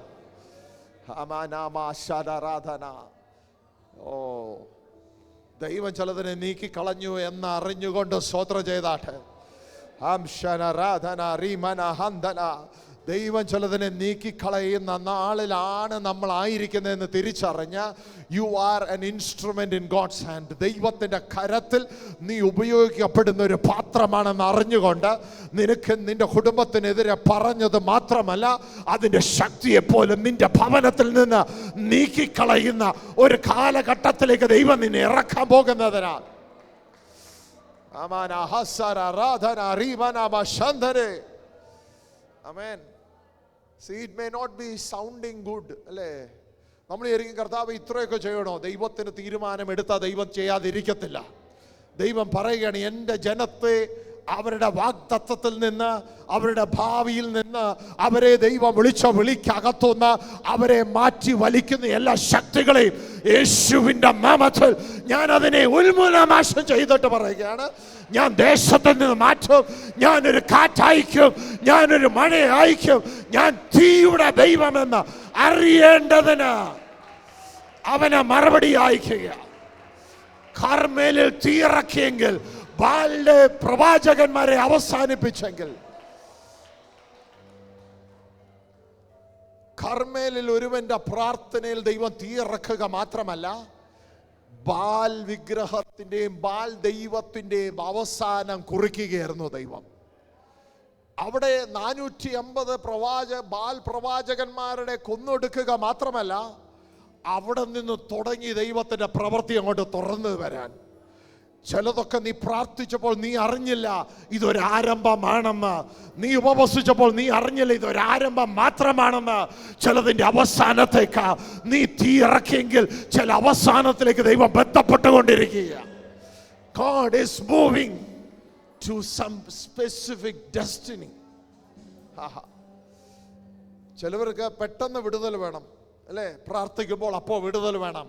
ദൈവം ചിലതിനെ നീക്കിക്കളഞ്ഞു എന്ന് അറിഞ്ഞുകൊണ്ട് സ്തോത്രം ചെയ്താട്ടെ. ദൈവം ചിലതിനെ നീക്കിക്കളയുന്ന നാളിലാണ് നമ്മൾ ആയിരിക്കുന്നതെന്ന് തിരിച്ചറിഞ്ഞ you are an instrument in God's hand. ദൈവത്തിന്റെ കരത്തിൽ നീ ഉപയോഗിക്കപ്പെടുന്ന ഒരു പാത്രമാണെന്ന് അറിഞ്ഞുകൊണ്ട് നിനക്ക് നിന്റെ കുടുംബത്തിനെതിരെ പറഞ്ഞത് മാത്രമല്ല, അതിന്റെ ശക്തിയെപ്പോലും നിന്റെ ഭവനത്തിൽ നിന്ന് നീക്കിക്കളയുന്ന ഒരു കാലഘട്ടത്തിലേക്ക് ദൈവം നിന്നെ ഇറക്കാൻ പോകുന്നതിനാൽ Amen. See, it may not be sounding good. അല്ലേ? നമ്മൾ വിചാരിക്കും കർത്താവ് ഇത്രയൊക്കെ ചെയ്യണോ? ദൈവത്തിന് തീരുമാനം എടുത്താൽ ദൈവം ചെയ്യാതിരിക്കത്തില്ല. ദൈവം പറയുകയാണ്, എൻ്റെ ജനത്തെ അവരുടെ വാഗ്ദത്തത്തിൽ നിന്ന്, അവരുടെ ഭാവിയിൽ നിന്ന് അവരെ ദൈവം വിളിക്കകത്തുനിന്ന് അവരെ മാറ്റി വലിക്കുന്ന എല്ലാ ശക്തികളെയും യേശുവിൻ്റെ നാമത്തിൽ ഞാൻ അതിനെ ഉന്മൂലനാശം ചെയ്തിട്ട് പറയുകയാണ്, ഞാൻ ദേശത്തിൽ നിന്ന് മാറ്റും, ഞാനൊരു കാറ്റയക്കും, ഞാനൊരു മഴ അയക്കും, ഞാൻ തീയുടെ ദൈവമെന്ന് അറിയേണ്ടതിന് അവനെ മറുപടി അയക്കുക. കർമ്മേലിൽ തീയിറക്കിയെങ്കിൽ, ബാലിന്റെ പ്രവാചകന്മാരെ അവസാനിപ്പിച്ചെങ്കിൽ, കർമ്മേലിൽ ഒരുവന്റെ പ്രാർത്ഥനയിൽ ദൈവം തീയിറക്കുക മാത്രമല്ല, ബാൽ വിഗ്രഹത്തിന്റെയും ബാൽ ദൈവത്തിന്റെയും അവസാനം കുറിക്കുകയായിരുന്നു ദൈവം. അവിടെ 450 ബാൽ പ്രവാചകന്മാരുടെ കൊന്നൊടുക്കുക മാത്രമല്ല, അവിടെ നിന്ന് തുടങ്ങി ദൈവത്തിന്റെ പ്രവൃത്തി അങ്ങോട്ട് തുറന്നു വരാൻ. ചിലതൊക്കെ നീ പ്രാർത്ഥിച്ചപ്പോൾ നീ അറിഞ്ഞില്ല ഇതൊരാരംഭമാണെന്ന്, നീ ഉപവസിച്ചപ്പോൾ നീ അറിഞ്ഞില്ല ഇതൊരാരംഭം മാത്രമാണെന്ന്. ചിലതിൻ്റെ അവസാനത്തേക്ക് നീ തീ ഇറക്കിയെങ്കിൽ ചില അവസാനത്തിലേക്ക് ദൈവം ബന്ധപ്പെട്ടുകൊണ്ടിരിക്കുക. God is moving to some specific destiny. ചിലവർക്ക് പെട്ടെന്ന് വിടുതൽ വേണം അല്ലേ? പ്രാർത്ഥിക്കുമ്പോൾ അപ്പോൾ വിടുതൽ വേണം.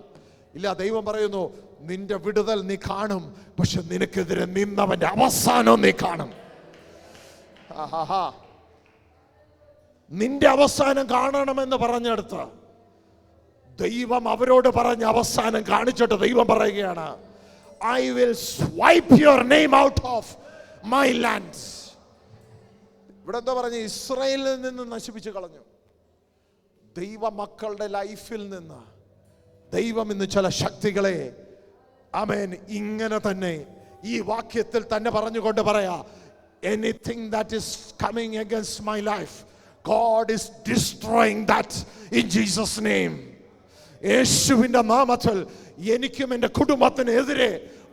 ഇല്ല, ദൈവം പറയുന്നു നിന്റെ വിടുതൽ നീ കാണും, പക്ഷെ നിനക്കെതിരെ നിന്നവന്റെ അവസാനം നീ കാണും. നിന്റെ അവസാനം കാണണമെന്ന് പറഞ്ഞെടുത്ത് ദൈവം അവരോട് പറഞ്ഞ അവസാനം കാണിച്ചിട്ട് ദൈവം പറയുകയാണ്, I will swipe your name out of my lands. ഇവിടെ എന്താ പറഞ്ഞ? ഇസ്രായേലിൽ നിന്ന് നശിപ്പിച്ചു കളഞ്ഞു. ദൈവ മക്കളുടെ ലൈഫിൽ നിന്ന് ദൈവം ഇന്ന് ചില ശക്തികളെ ആമേൻ ഇങ്ങനെ തന്നെ ഈ വാക്യത്തിൽ തന്നെ പറഞ്ഞുകൊണ്ട് പറയാ, anything that is coming against my life, God is destroying that in Jesus' name. യേശുവിന്റെ നാമത്തിൽ എനിക്കും എൻ്റെ കുടുംബത്തിനെതിരെ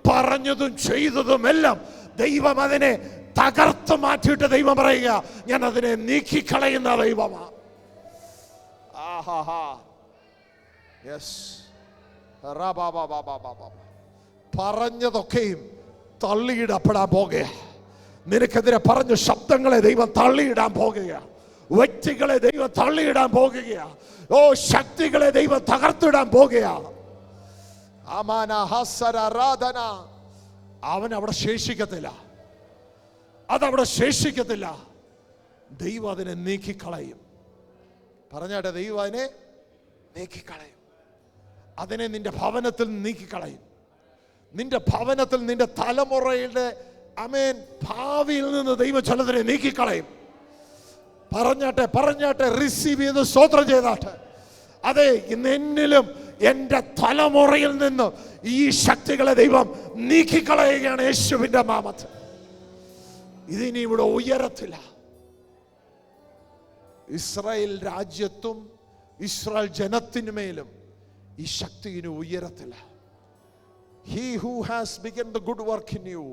പറഞ്ഞതും ചെയ്തതും എല്ലാം ദൈവം അതിനെ തകർത്ത് മാറ്റിയിട്ട് ദൈവം പറയുക, ഞാൻ അതിനെ നീക്കിക്കളയുന്ന ദൈവമാ. പറഞ്ഞതൊക്കെയും തള്ളിയിടപ്പെടാൻ പോകുക. നിനക്കെതിരെ പറഞ്ഞ ശബ്ദങ്ങളെ ദൈവം തള്ളിയിടാൻ പോകുക. വ്യക്തികളെ ദൈവം തള്ളിയിടാൻ പോകുക. ഓ, ശക്തികളെ ദൈവം തകർത്തിടാൻ പോകുക. അവൻ അവിടെ ശേഷിക്കത്തില്ല, അതവിടെ ശേഷിക്കത്തില്ല. ദൈവം അതിനെ നീക്കിക്കളയും. പറഞ്ഞാട്ടെ, ദൈവം അതിനെ നീക്കിക്കളയും. അതിനെ നിന്റെ ഭവനത്തിൽ നീക്കിക്കളയും. നിന്റെ ഭവനത്തിൽ നിന്റെ തലമുറയുടെ ആമേൻ ഭാവിയിൽ നിന്ന് ദൈവം ചിലതിനെ നീക്കിക്കളയും. പറഞ്ഞാട്ടെ, റിസീവ് ചെയ്ത് സ്തോത്രം ചെയ്താട്ടെ. അതെ, എന്നിലും എൻ്റെ തലമുറയിൽ നിന്ന് ഈ ശക്തികളെ ദൈവം നീക്കിക്കളയുകയാണ് യേശുവിൻ്റെ നാമത്തിൽ. ഇതിനി ഇവിടെ ഉയരത്തില്ല. ഇസ്രായേൽ രാജ്യത്തും ഇസ്രായേൽ ജനത്തിനുമേലും ഈ ശക്തി ഇനി ഉയരത്തില്ല. He who has begun the good work in you,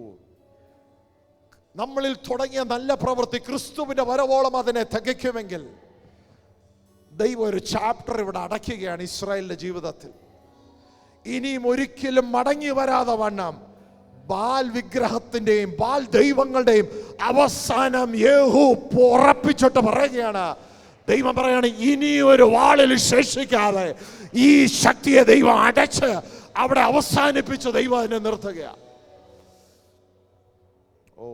നമ്മളിൽ തുടങ്ങിയ നല്ല പ്രവൃത്തി ക്രിസ്തുവിന്റെ വരവോളം അതിനെ തികയ്ക്കുമെങ്കിൽ ദൈവം ഒരു ചാപ്റ്റർ ഇവിടെ അടയ്ക്കുകയാണ് ഇസ്രായേലിന്റെ ജീവിതത്തിൽ. ഇനിയും ഒരിക്കലും മടങ്ങി വരാതെ വണ്ണം ബാൽ വിഗ്രഹത്തിന്റെയും ബാൽ ദൈവങ്ങളുടെയും അവസാനം യേഹൂ ഉറപ്പിച്ചിട്ട് പറയുകയാണ്. ദൈവം പറയാണ്, ഇനി ഒരു വാളിൽ ശേഷിക്കാതെ ഈ ശക്തിയെ ദൈവം അടച്ച് അവിടെ അവസാനിപ്പിച്ച് ദൈവം അതിനെ നിർത്തുകയാണ്. ഓ,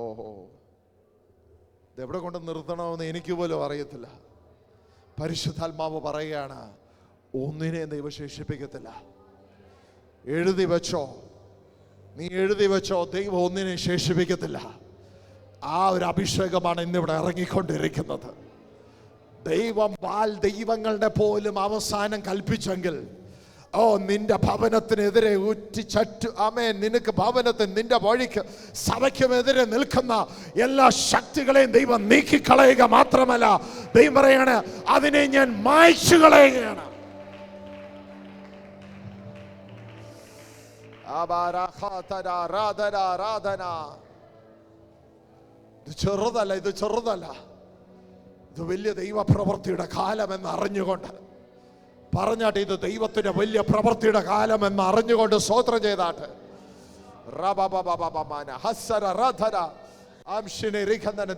ഓഹോ, ഇതെവിടെ കൊണ്ട് നിർത്തണമെന്ന് എനിക്ക് പോലും അറിയത്തില്ല. പരിശുദ്ധാത്മാവ് പറയുകയാണ്, ഒന്നിനെ ദൈവം ശേഷിപ്പിക്കത്തില്ല. എഴുതി വെച്ചോ, നീ എഴുതി വെച്ചോ, ദൈവം ഒന്നിനെ ശേഷിപ്പിക്കത്തില്ല. ആ ഒരു അഭിഷേകമാണ് ഇന്നിവിടെ ഇറങ്ങിക്കൊണ്ടിരിക്കുന്നത്. ദൈവം ബാൽ ദൈവങ്ങളുടെ പോലും അവസാനം കൽപ്പിച്ചെങ്കിൽ, ഓ, നിന്റെ ഭവനത്തിനെതിരെ ഉറ്റിച്ചറ്റു ആമേൻ, നിനക്ക് ഭവനത്തിന് നിന്റെ വഴിക്ക് സഭയ്ക്കുമെതിരെ നിൽക്കുന്ന എല്ലാ ശക്തികളെയും ദൈവം നീക്കിക്കളയുക മാത്രമല്ല, ദൈവം പറയാണ്, അതിനെ ഞാൻ മായ്ച്ചു കളയുകയാണ്. ഇത് ചെറുതല്ല, ഇത് ചെറുതല്ല, ഇത് വലിയ ദൈവപ്രവൃത്തിയുടെ കാലമെന്ന് അറിഞ്ഞുകൊണ്ട് പറഞ്ഞാട്ടെ, ഇത് ദൈവത്തിന്റെ വലിയ പ്രവൃത്തിയുടെ കാലം എന്ന് അറിഞ്ഞുകൊണ്ട് സ്തോത്രം ചെയ്താട്ടെ.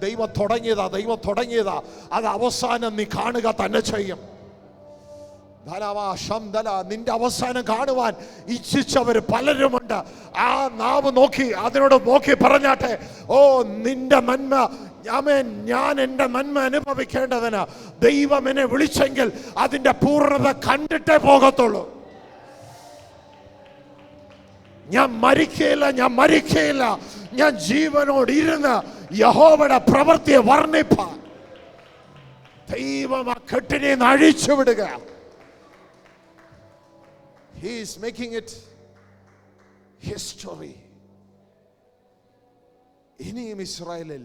ദൈവം തുടങ്ങിയതാ, അത് അവസാനം നീ കാണുക തന്നെ ചെയ്യും. നിന്റെ അവസാനം കാണുവാൻ ഇച്ഛിച്ചവർ പലരുമുണ്ട്. ആ നാവ് നോക്കി, അതിനോട് നോക്കി പറഞ്ഞാട്ടെ, ഓ, നിന്റെ നന്മ, ഞാൻ എൻ്റെ നന്മ അനുഭവിക്കേണ്ടതിന് ദൈവം എന്നെ വിളിച്ചെങ്കിൽ അതിന്റെ പൂർണ്ണത കണ്ടിട്ടേ പോകത്തുള്ളൂ. ഞാൻ മരിക്കയില്ല, ഞാൻ ജീവനോട് ഇരുന്ന് യഹോവയുടെ പ്രവൃത്തിയെ വർണ്ണിപ്പാൻ. ദൈവം ആ കെട്ടിനെ അഴിച്ചുവിടുക. He is making it history. ഇനിയും ഇസ്രായേലിൽ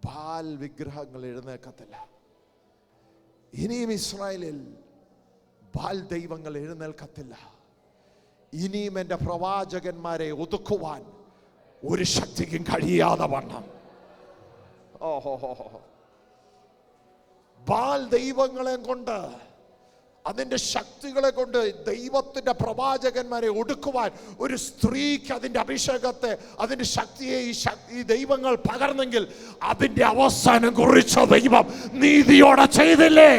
ബാൽ വിഗ്രഹങ്ങൾ എഴുന്നേൽക്കത്തില്ല. ഇനിയും ഇസ്രായേലിൽ ബാൽ ദൈവങ്ങൾ എഴുന്നേൽക്കത്തില്ല. ഇനിയും എൻ്റെ പ്രവാചകന്മാരെ ഒതുക്കുവാൻ ഒരു ശക്തിക്കും കഴിയാതെ വണ്ണം ബാൽ ദൈവങ്ങളെ കൊണ്ട് അതിൻ്റെ ശക്തികളെ കൊണ്ട് ദൈവത്തിൻ്റെ പ്രവാചകന്മാരെ ഒടുക്കുവാൻ ഒരു സ്ത്രീക്ക് അതിൻ്റെ അഭിഷേകത്തെ, അതിൻ്റെ ശക്തിയെ ഈ ദൈവങ്ങൾ പകർന്നെങ്കിൽ അതിൻ്റെ അവസാനം കുറിച്ച ദൈവം നീതിയോടെ ചെയ്തില്ലേ?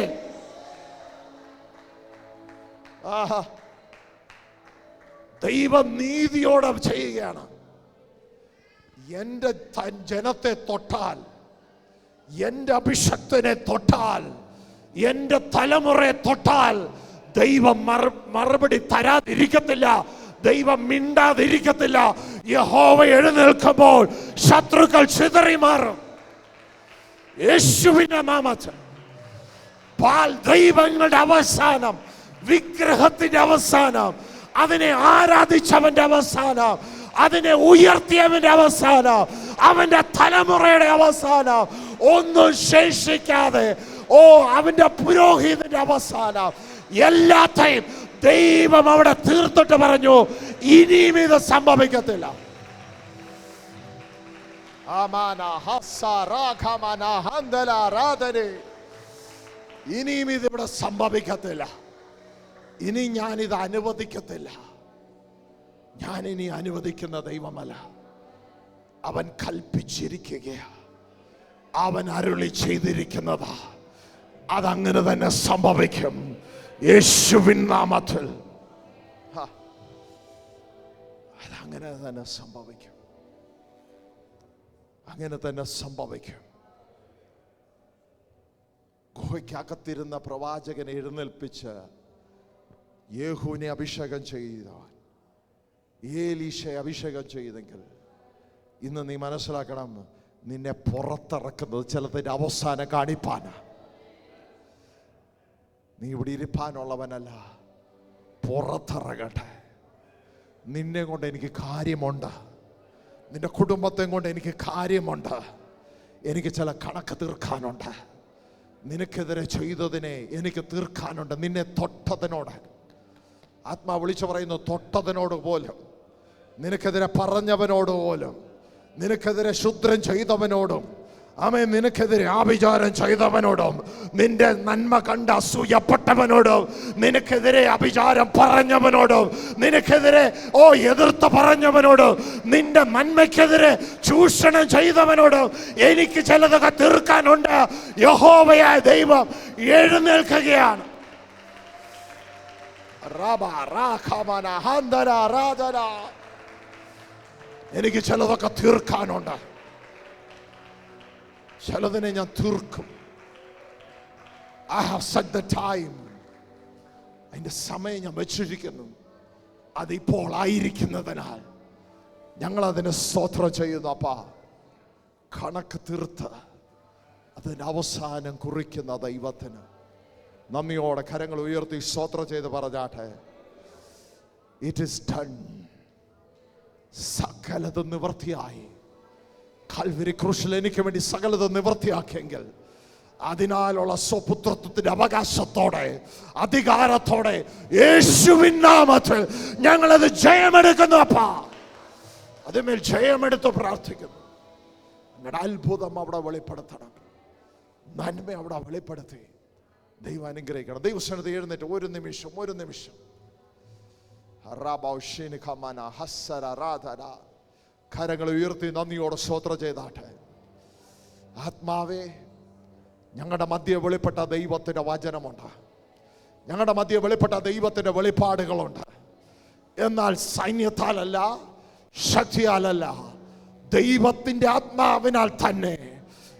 ദൈവം നീതിയോടെ ചെയ്യുകയാണ്. എൻ്റെ ജനത്തെ തൊട്ടാൽ, എൻ്റെ അഭിഷക്തനെ തൊട്ടാൽ, എൻ്റെ തലമുറയെ തൊട്ടാൽ ദൈവം മറുപടി തരാതിരിക്കത്തില്ല, ദൈവം മിണ്ടാതിരിക്കത്തില്ല. യഹോവ എഴുന്നേൽക്കുമ്പോൾ ശത്രുക്കൾ ചിതറി മാറും. യേശുവിന്റെ നാമത്തിൽ ദൈവങ്ങളുടെ അവസാനം, വിഗ്രഹത്തിന്റെ അവസാനം, അതിനെ ആരാധിച്ചവന്റെ അവസാനം, അതിനെ ഉയർത്തിയവന്റെ അവസാനം, അവന്റെ തലമുറയുടെ അവസാനം, ഒന്നും ശേഷിക്കാതെ അവന്റെ പുരോഹിതന്റെ അവസാനം, എല്ലാത്തെയും ദൈവം അവിടെ തീർത്തിട്ട് പറഞ്ഞു, ഇനിയും ഇത് സംഭവിക്കത്തില്ല. ഇനിയും ഇതിവിടെ സംഭവിക്കത്തില്ല. ഇനി ഞാനിത് അനുവദിക്കത്തില്ല. ഞാനിനി അനുവദിക്കുന്ന ദൈവമല്ല. അവൻ കൽപ്പിച്ചിരിക്കുകയാ, അവൻ അരുളി ചെയ്തിരിക്കുന്നതാ. അതങ്ങനെ തന്നെ സംഭവിക്കും യേശുവിൻ നാമത്തിൽ. അതങ്ങനെ തന്നെ സംഭവിക്കും. അങ്ങനെ തന്നെ സംഭവിക്കും. ഗുഹയ്ക്കകത്തിരുന്ന പ്രവാചകനെ എഴുന്നേൽപ്പിച്ച് യേഹൂവിനെ അഭിഷേകം ചെയ്തവൻ ഏലീശയെ അഭിഷേകം ചെയ്തെങ്കിൽ ഇന്ന് നീ മനസ്സിലാക്കണം, നിന്നെ പുറത്തിറക്കുന്നത് ചിലതിൻ്റെ അവസാനം കാണിപ്പാനാ. നീ ഇവിടെ ഇരിപ്പാനുള്ളവനല്ല, പുറത്തിറങ്ങട്ടെ. നിന്നെ കൊണ്ട് എനിക്ക് കാര്യമുണ്ട്, നിന്റെ കുടുംബത്തെ കൊണ്ട് എനിക്ക് കാര്യമുണ്ട്, എനിക്ക് ചില കണക്ക് തീർക്കാനുണ്ട്. നിനക്കെതിരെ ചെയ്തതിനെ എനിക്ക് തീർക്കാനുണ്ട്. നിന്നെ തൊട്ടതിനോട് ആത്മാ വിളിച്ചു പറയുന്നു, തൊട്ടതിനോട് പോലും, നിനക്കെതിരെ പറഞ്ഞവനോട് പോലും, നിനക്കെതിരെ ശുദ്രം ചെയ്തവനോടും, ആമേൻ, നിനക്കെതിരെ ആഭിചാരം ചെയ്തവനോടും, നിന്റെ നന്മ കണ്ട അസൂയപ്പെട്ടവനോടും, നിനക്കെതിരെ അഭിചാരം പറഞ്ഞവനോടും, നിനക്കെതിരെ എതിർത്ത് പറഞ്ഞവനോടും, നിന്റെ നന്മയ്ക്കെതിരെ ചൂഷണം ചെയ്തവനോടും എനിക്ക് ചിലതൊക്കെ തീർക്കാനുണ്ട്. യഹോവയായ ദൈവം എഴുന്നേൽക്കുകയാണ്. എനിക്ക് ചിലതൊക്കെ തീർക്കാനുണ്ട്. ചിലതിനെ ഞാൻ തീർക്കും. I have set the time. അതിന്റെ സമയം ഞാൻ വെച്ചിരിക്കുന്നു. അതിപ്പോൾ ആയിരിക്കുന്നതിനാൽ ഞങ്ങൾ അതിന് സ്തോത്രം ചെയ്യുന്നു. അപ്പാ, കണക്ക് തീർത്ത് അതിന്റെ അവസാനം കുറിക്കുന്ന ദൈവത്തിന് നന്ദിയോടെ കരങ്ങൾ ഉയർത്തി സ്തോത്രം ചെയ്ത് പറഞ്ഞാട്ടെ, ഇറ്റ് ഈസ് ഡൺ. സകലതും നിവൃത്തിയായി. കാൽവരി ക്രൂശിൽ എനിക്ക് വേണ്ടി സകലതും നിവൃത്തിയാക്കിയെങ്കിൽ അതിനാലുള്ള സ്വപുത്രത്വത്തിന്റെ അവകാശത്തോടെ, അധികാരത്തോടെ യേശുവിൻ നാമത്തിൽ ഞങ്ങളത് ജയമെടുക്കുന്നു. അപ്പാ, അതിന്മേൽ ജയമെടുത്ത് പ്രാർത്ഥിക്കുന്നു. നിങ്ങളുടെ അത്ഭുതം അവിടെ വെളിപ്പെടുത്തണം, നന്മ അവിടെ വെളിപ്പെടുത്തി ദൈവം അനുഗ്രഹിക്കണം. ദൈവസന്നിധി എഴുന്നേറ്റ് ഒരു നിമിഷം കരങ്ങൾ ഉയർത്തി നന്ദിയോടെ സ്തോത്രം ചെയ്താട്ടെ. ആത്മാവേ, ഞങ്ങളുടെ മധ്യ വെളിപ്പെട്ട ദൈവത്തിന്റെ വചനമുണ്ട്, ഞങ്ങളുടെ മധ്യ വെളിപ്പെട്ട ദൈവത്തിന്റെ വെളിപ്പാടുകളുണ്ട്. എന്നാൽ സൈന്യത്താലല്ല, ശക്തിയാലല്ല, ദൈവത്തിന്റെ ആത്മാവിനാൽ തന്നെ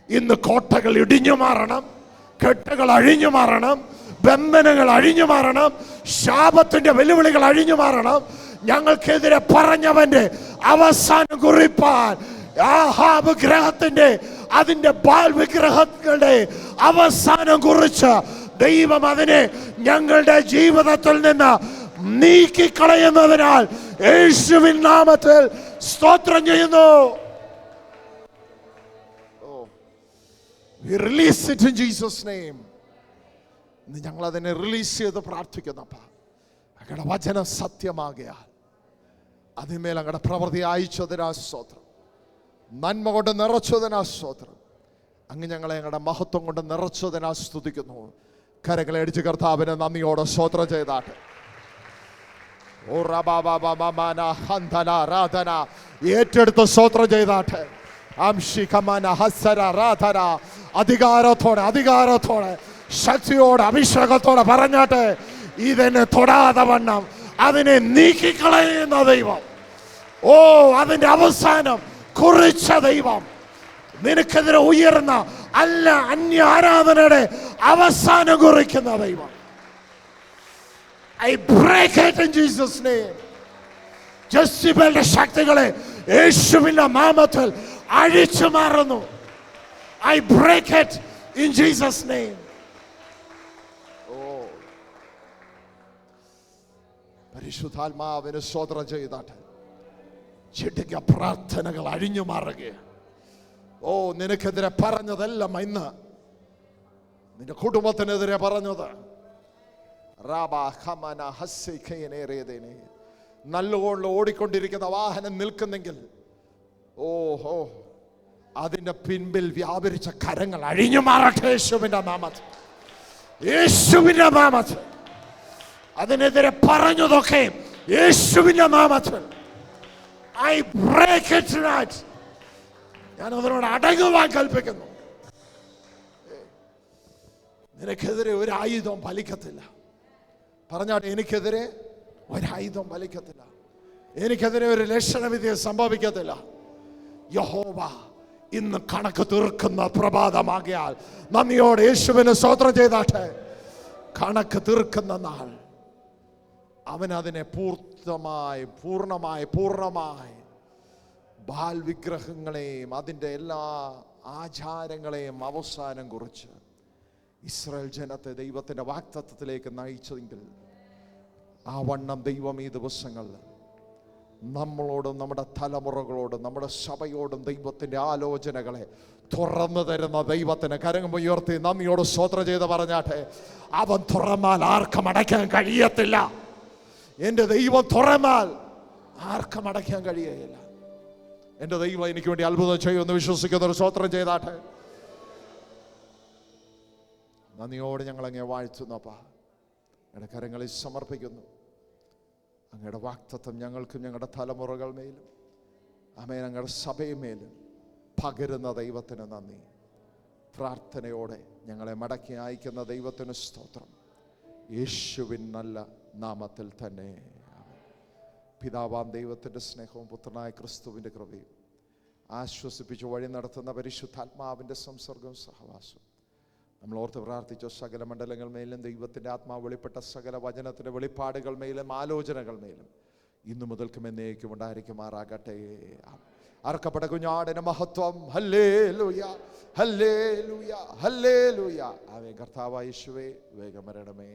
ഇന്ന് കോട്ടകൾ ഇടിഞ്ഞു മാറണം, കെട്ടുകൾ അഴിഞ്ഞു മാറണം, ബന്ധനങ്ങൾ അഴിഞ്ഞു മാറണം, ശാപത്തിന്റെ വെല്ലുവിളികൾ അഴിഞ്ഞു മാറണം. ഞങ്ങൾക്കെതിരെ പറഞ്ഞവന്റെ അവസാനം കുറിപ്പാൻ ആഹാബ് ഗ്രഹത്തിന്റെ, അതിന്റെ ബാൽ വിഗ്രഹങ്ങളുടെ അവസാനം കുറിച്ച് ദൈവം അതിനെ ഞങ്ങളുടെ ജീവിതത്തിൽ നിന്ന് നീക്കിക്കളയുന്നതിനാൽ യേശുവിൻ നാമത്തിൽ സ്തോത്രം ചെയ്യുന്നു. We release it in Jesus' name. ഞങ്ങൾ അതിനെ റിലീസ് ചെയ്ത് പ്രാർത്ഥിക്കുന്നപ്പ, അങ്ങയുടെ വചനം സത്യമാകയാൽ അതിന്മേൽ അങ്ങയുടെ പ്രവൃത്തി അയച്ചതിനാ സ്തോത്രം, നന്മ കൊണ്ട് നിറച്ചതിനാ സ്തോത്രം, അങ്ങ് ഞങ്ങളെ ഞങ്ങളുടെ മഹത്വം കൊണ്ട് നിറച്ചതിനാ സ്തുതിക്കുന്നു. കരങ്ങളെ അടിച്ച് കർത്താവിനെ നന്ദിയോടെ സ്തോത്രം ചെയ്താട്ടെ. ഏറ്റെടുത്ത് സ്തോത്രം ചെയ്താട്ടെ. അധികാരത്തോടെ ശക്തിയോടെ അഭിഷേകത്തോടെ പറഞ്ഞാട്ടെ, ഇതെന്നെ തൊടാതെ വണ്ണം അതിനെ നീക്കിക്കളയുന്ന ദൈവം, ഓ അതിന്റെ അവസാനം കുറിച്ച ദൈവം, നിനക്കെതിരെ ഉയർന്ന അല്ല അന്യ ആരാധനയുടെ അവസാനം കുറിക്കുന്ന ദൈവം. I break it in Jesus' name. ജെസിബേലിന്റെ ശക്തികളെ യേശുവിന്റെ നാമത്തിൽ അഴിച്ചു മാറുന്നു. I break it in Jesus' name. Oh, പരിശുദ്ധാത്മാവിനെ സ്തോത്രം ചെയ്താട്ടെ. ചിട്ടിക്ക പ്രാർത്ഥനകൾ അഴിഞ്ഞു മാറുകയാണ്. ഓ, നിനക്കെതിരെ പറഞ്ഞതെല്ലാം ഇന്ന് നിന്റെ കുടുംബത്തിനെതിരെ പറഞ്ഞത് നല്ലോണം ഓടിക്കൊണ്ടിരിക്കുന്ന വാഹനം നിൽക്കുന്നെങ്കിൽ, ഓഹോ, അതിന്റെ പിൻപിൽ വ്യാപരിച്ച കരങ്ങൾ അഴിഞ്ഞു മാറട്ടെ യേശുവിന്റെ നാമത്തിൽ. യേശുവിന്റെ നാമത്തിൽ അതിനെതിരെ പറഞ്ഞതൊക്കെ യേശുവിന്റെ നാമത്തിൽ I break it tonight. ഞാൻ അതിനോട് അടങ്ങുവാൻ കൽപ്പിക്കുന്നു. നിനക്കെതിരെ ഒരു ആയുധം ഫലിക്കത്തില്ല. പറഞ്ഞാട്ടെ, എനിക്കെതിരെ ഒരായുധം ഫലിക്കത്തില്ല. എനിക്കെതിരെ ഒരു ലക്ഷണവിദ്യ സംഭവിക്കത്തില്ല. യഹോവ ഇന്ന് കണക്ക് തീർക്കുന്ന പ്രഭാതമാകിയാൽ നന്ദിയോടെ യേശുവിനെ സ്തോത്രം ചെയ്താട്ടെ. കണക്ക് തീർക്കുന്ന നാൾ അവൻ അതിനെ പൂർണ്ണമായി ബാൽ വിഗ്രഹങ്ങളെയും അതിൻ്റെ എല്ലാ ആചാരങ്ങളെയും അവസാനം കുറിച്ച് ഇസ്രായേൽ ജനത്തെ ദൈവത്തിൻ്റെ വാഗ്ദത്തത്തിലേക്ക് നയിച്ചെങ്കിൽ, ആ വണ്ണം ദൈവം ഈ ദിവസങ്ങളിൽ നമ്മളോടും നമ്മുടെ തലമുറകളോടും നമ്മുടെ സഭയോടും ദൈവത്തിൻ്റെ ആലോചനകളെ തുറന്നു തരുന്ന ദൈവത്തിന് കരങ്ങൾ ഉയർത്തി നന്ദിയോട് സ്തോത്രം ചെയ്ത് പറഞ്ഞാട്ടെ. അവൻ തുറന്നാൽ ആർക്കും അടയ്ക്കാൻ കഴിയത്തില്ല. എൻ്റെ ദൈവം തുറന്നാൽ ആർക്കും അടയ്ക്കാൻ കഴിയുകയില്ല. എൻ്റെ ദൈവം എനിക്ക് വേണ്ടി അത്ഭുതം ചെയ്യുമെന്ന് വിശ്വസിക്കുന്നവർ സ്തോത്രം ചെയ്താട്ടെ. നന്ദിയോട് ഞങ്ങളങ്ങേ വാഴ്ത്തുന്നപ്പാ, ഞങ്ങളുടെ കരങ്ങളിൽ സമർപ്പിക്കുന്നു. അങ്ങയുടെ വാഗ്ദത്തം ഞങ്ങൾക്കും ഞങ്ങളുടെ തലമുറകൾ മേലും ആമേൻ ഞങ്ങളുടെ സഭയുമേലും പകരുന്ന ദൈവത്തിന് നന്ദി. പ്രാർത്ഥനയോടെ ഞങ്ങളെ മടക്കി അയക്കുന്ന ദൈവത്തിന് സ്തോത്രം. യേശുവിൻ നല്ല നാമത്തിൽ തന്നെ. പിതാവാം ദൈവത്തിൻ്റെ സ്നേഹവും പുത്രനായ ക്രിസ്തുവിൻ്റെ കൃപയും ആശ്വസിപ്പിച്ച് വഴി നടത്തുന്ന പരിശുദ്ധാത്മാവിൻ്റെ സംസർഗവും സഹവാസവും നമ്മൾ ഓർത്ത് പ്രാർത്ഥിച്ച സകല മണ്ഡലങ്ങൾ മേലും ദൈവത്തിൻ്റെ ആത്മാവ് വെളിപ്പെട്ട സകല വചനത്തിൻ്റെ വെളിപ്പാടുകൾ മേലും ആലോചനകൾ മേലും ഇന്നു മുതൽക്കും എന്നേക്കും ഉണ്ടായിരിക്കുമാറാകട്ടെ. അർക്കപ്പെട്ട കുഞ്ഞാടിന് മഹത്വം. ഹല്ലേലൂയ, ഹല്ലേലൂയ, ഹല്ലേലൂയ. ആമേൻ. കർത്താവായ യേശുവേ, വേഗം വരണമേ.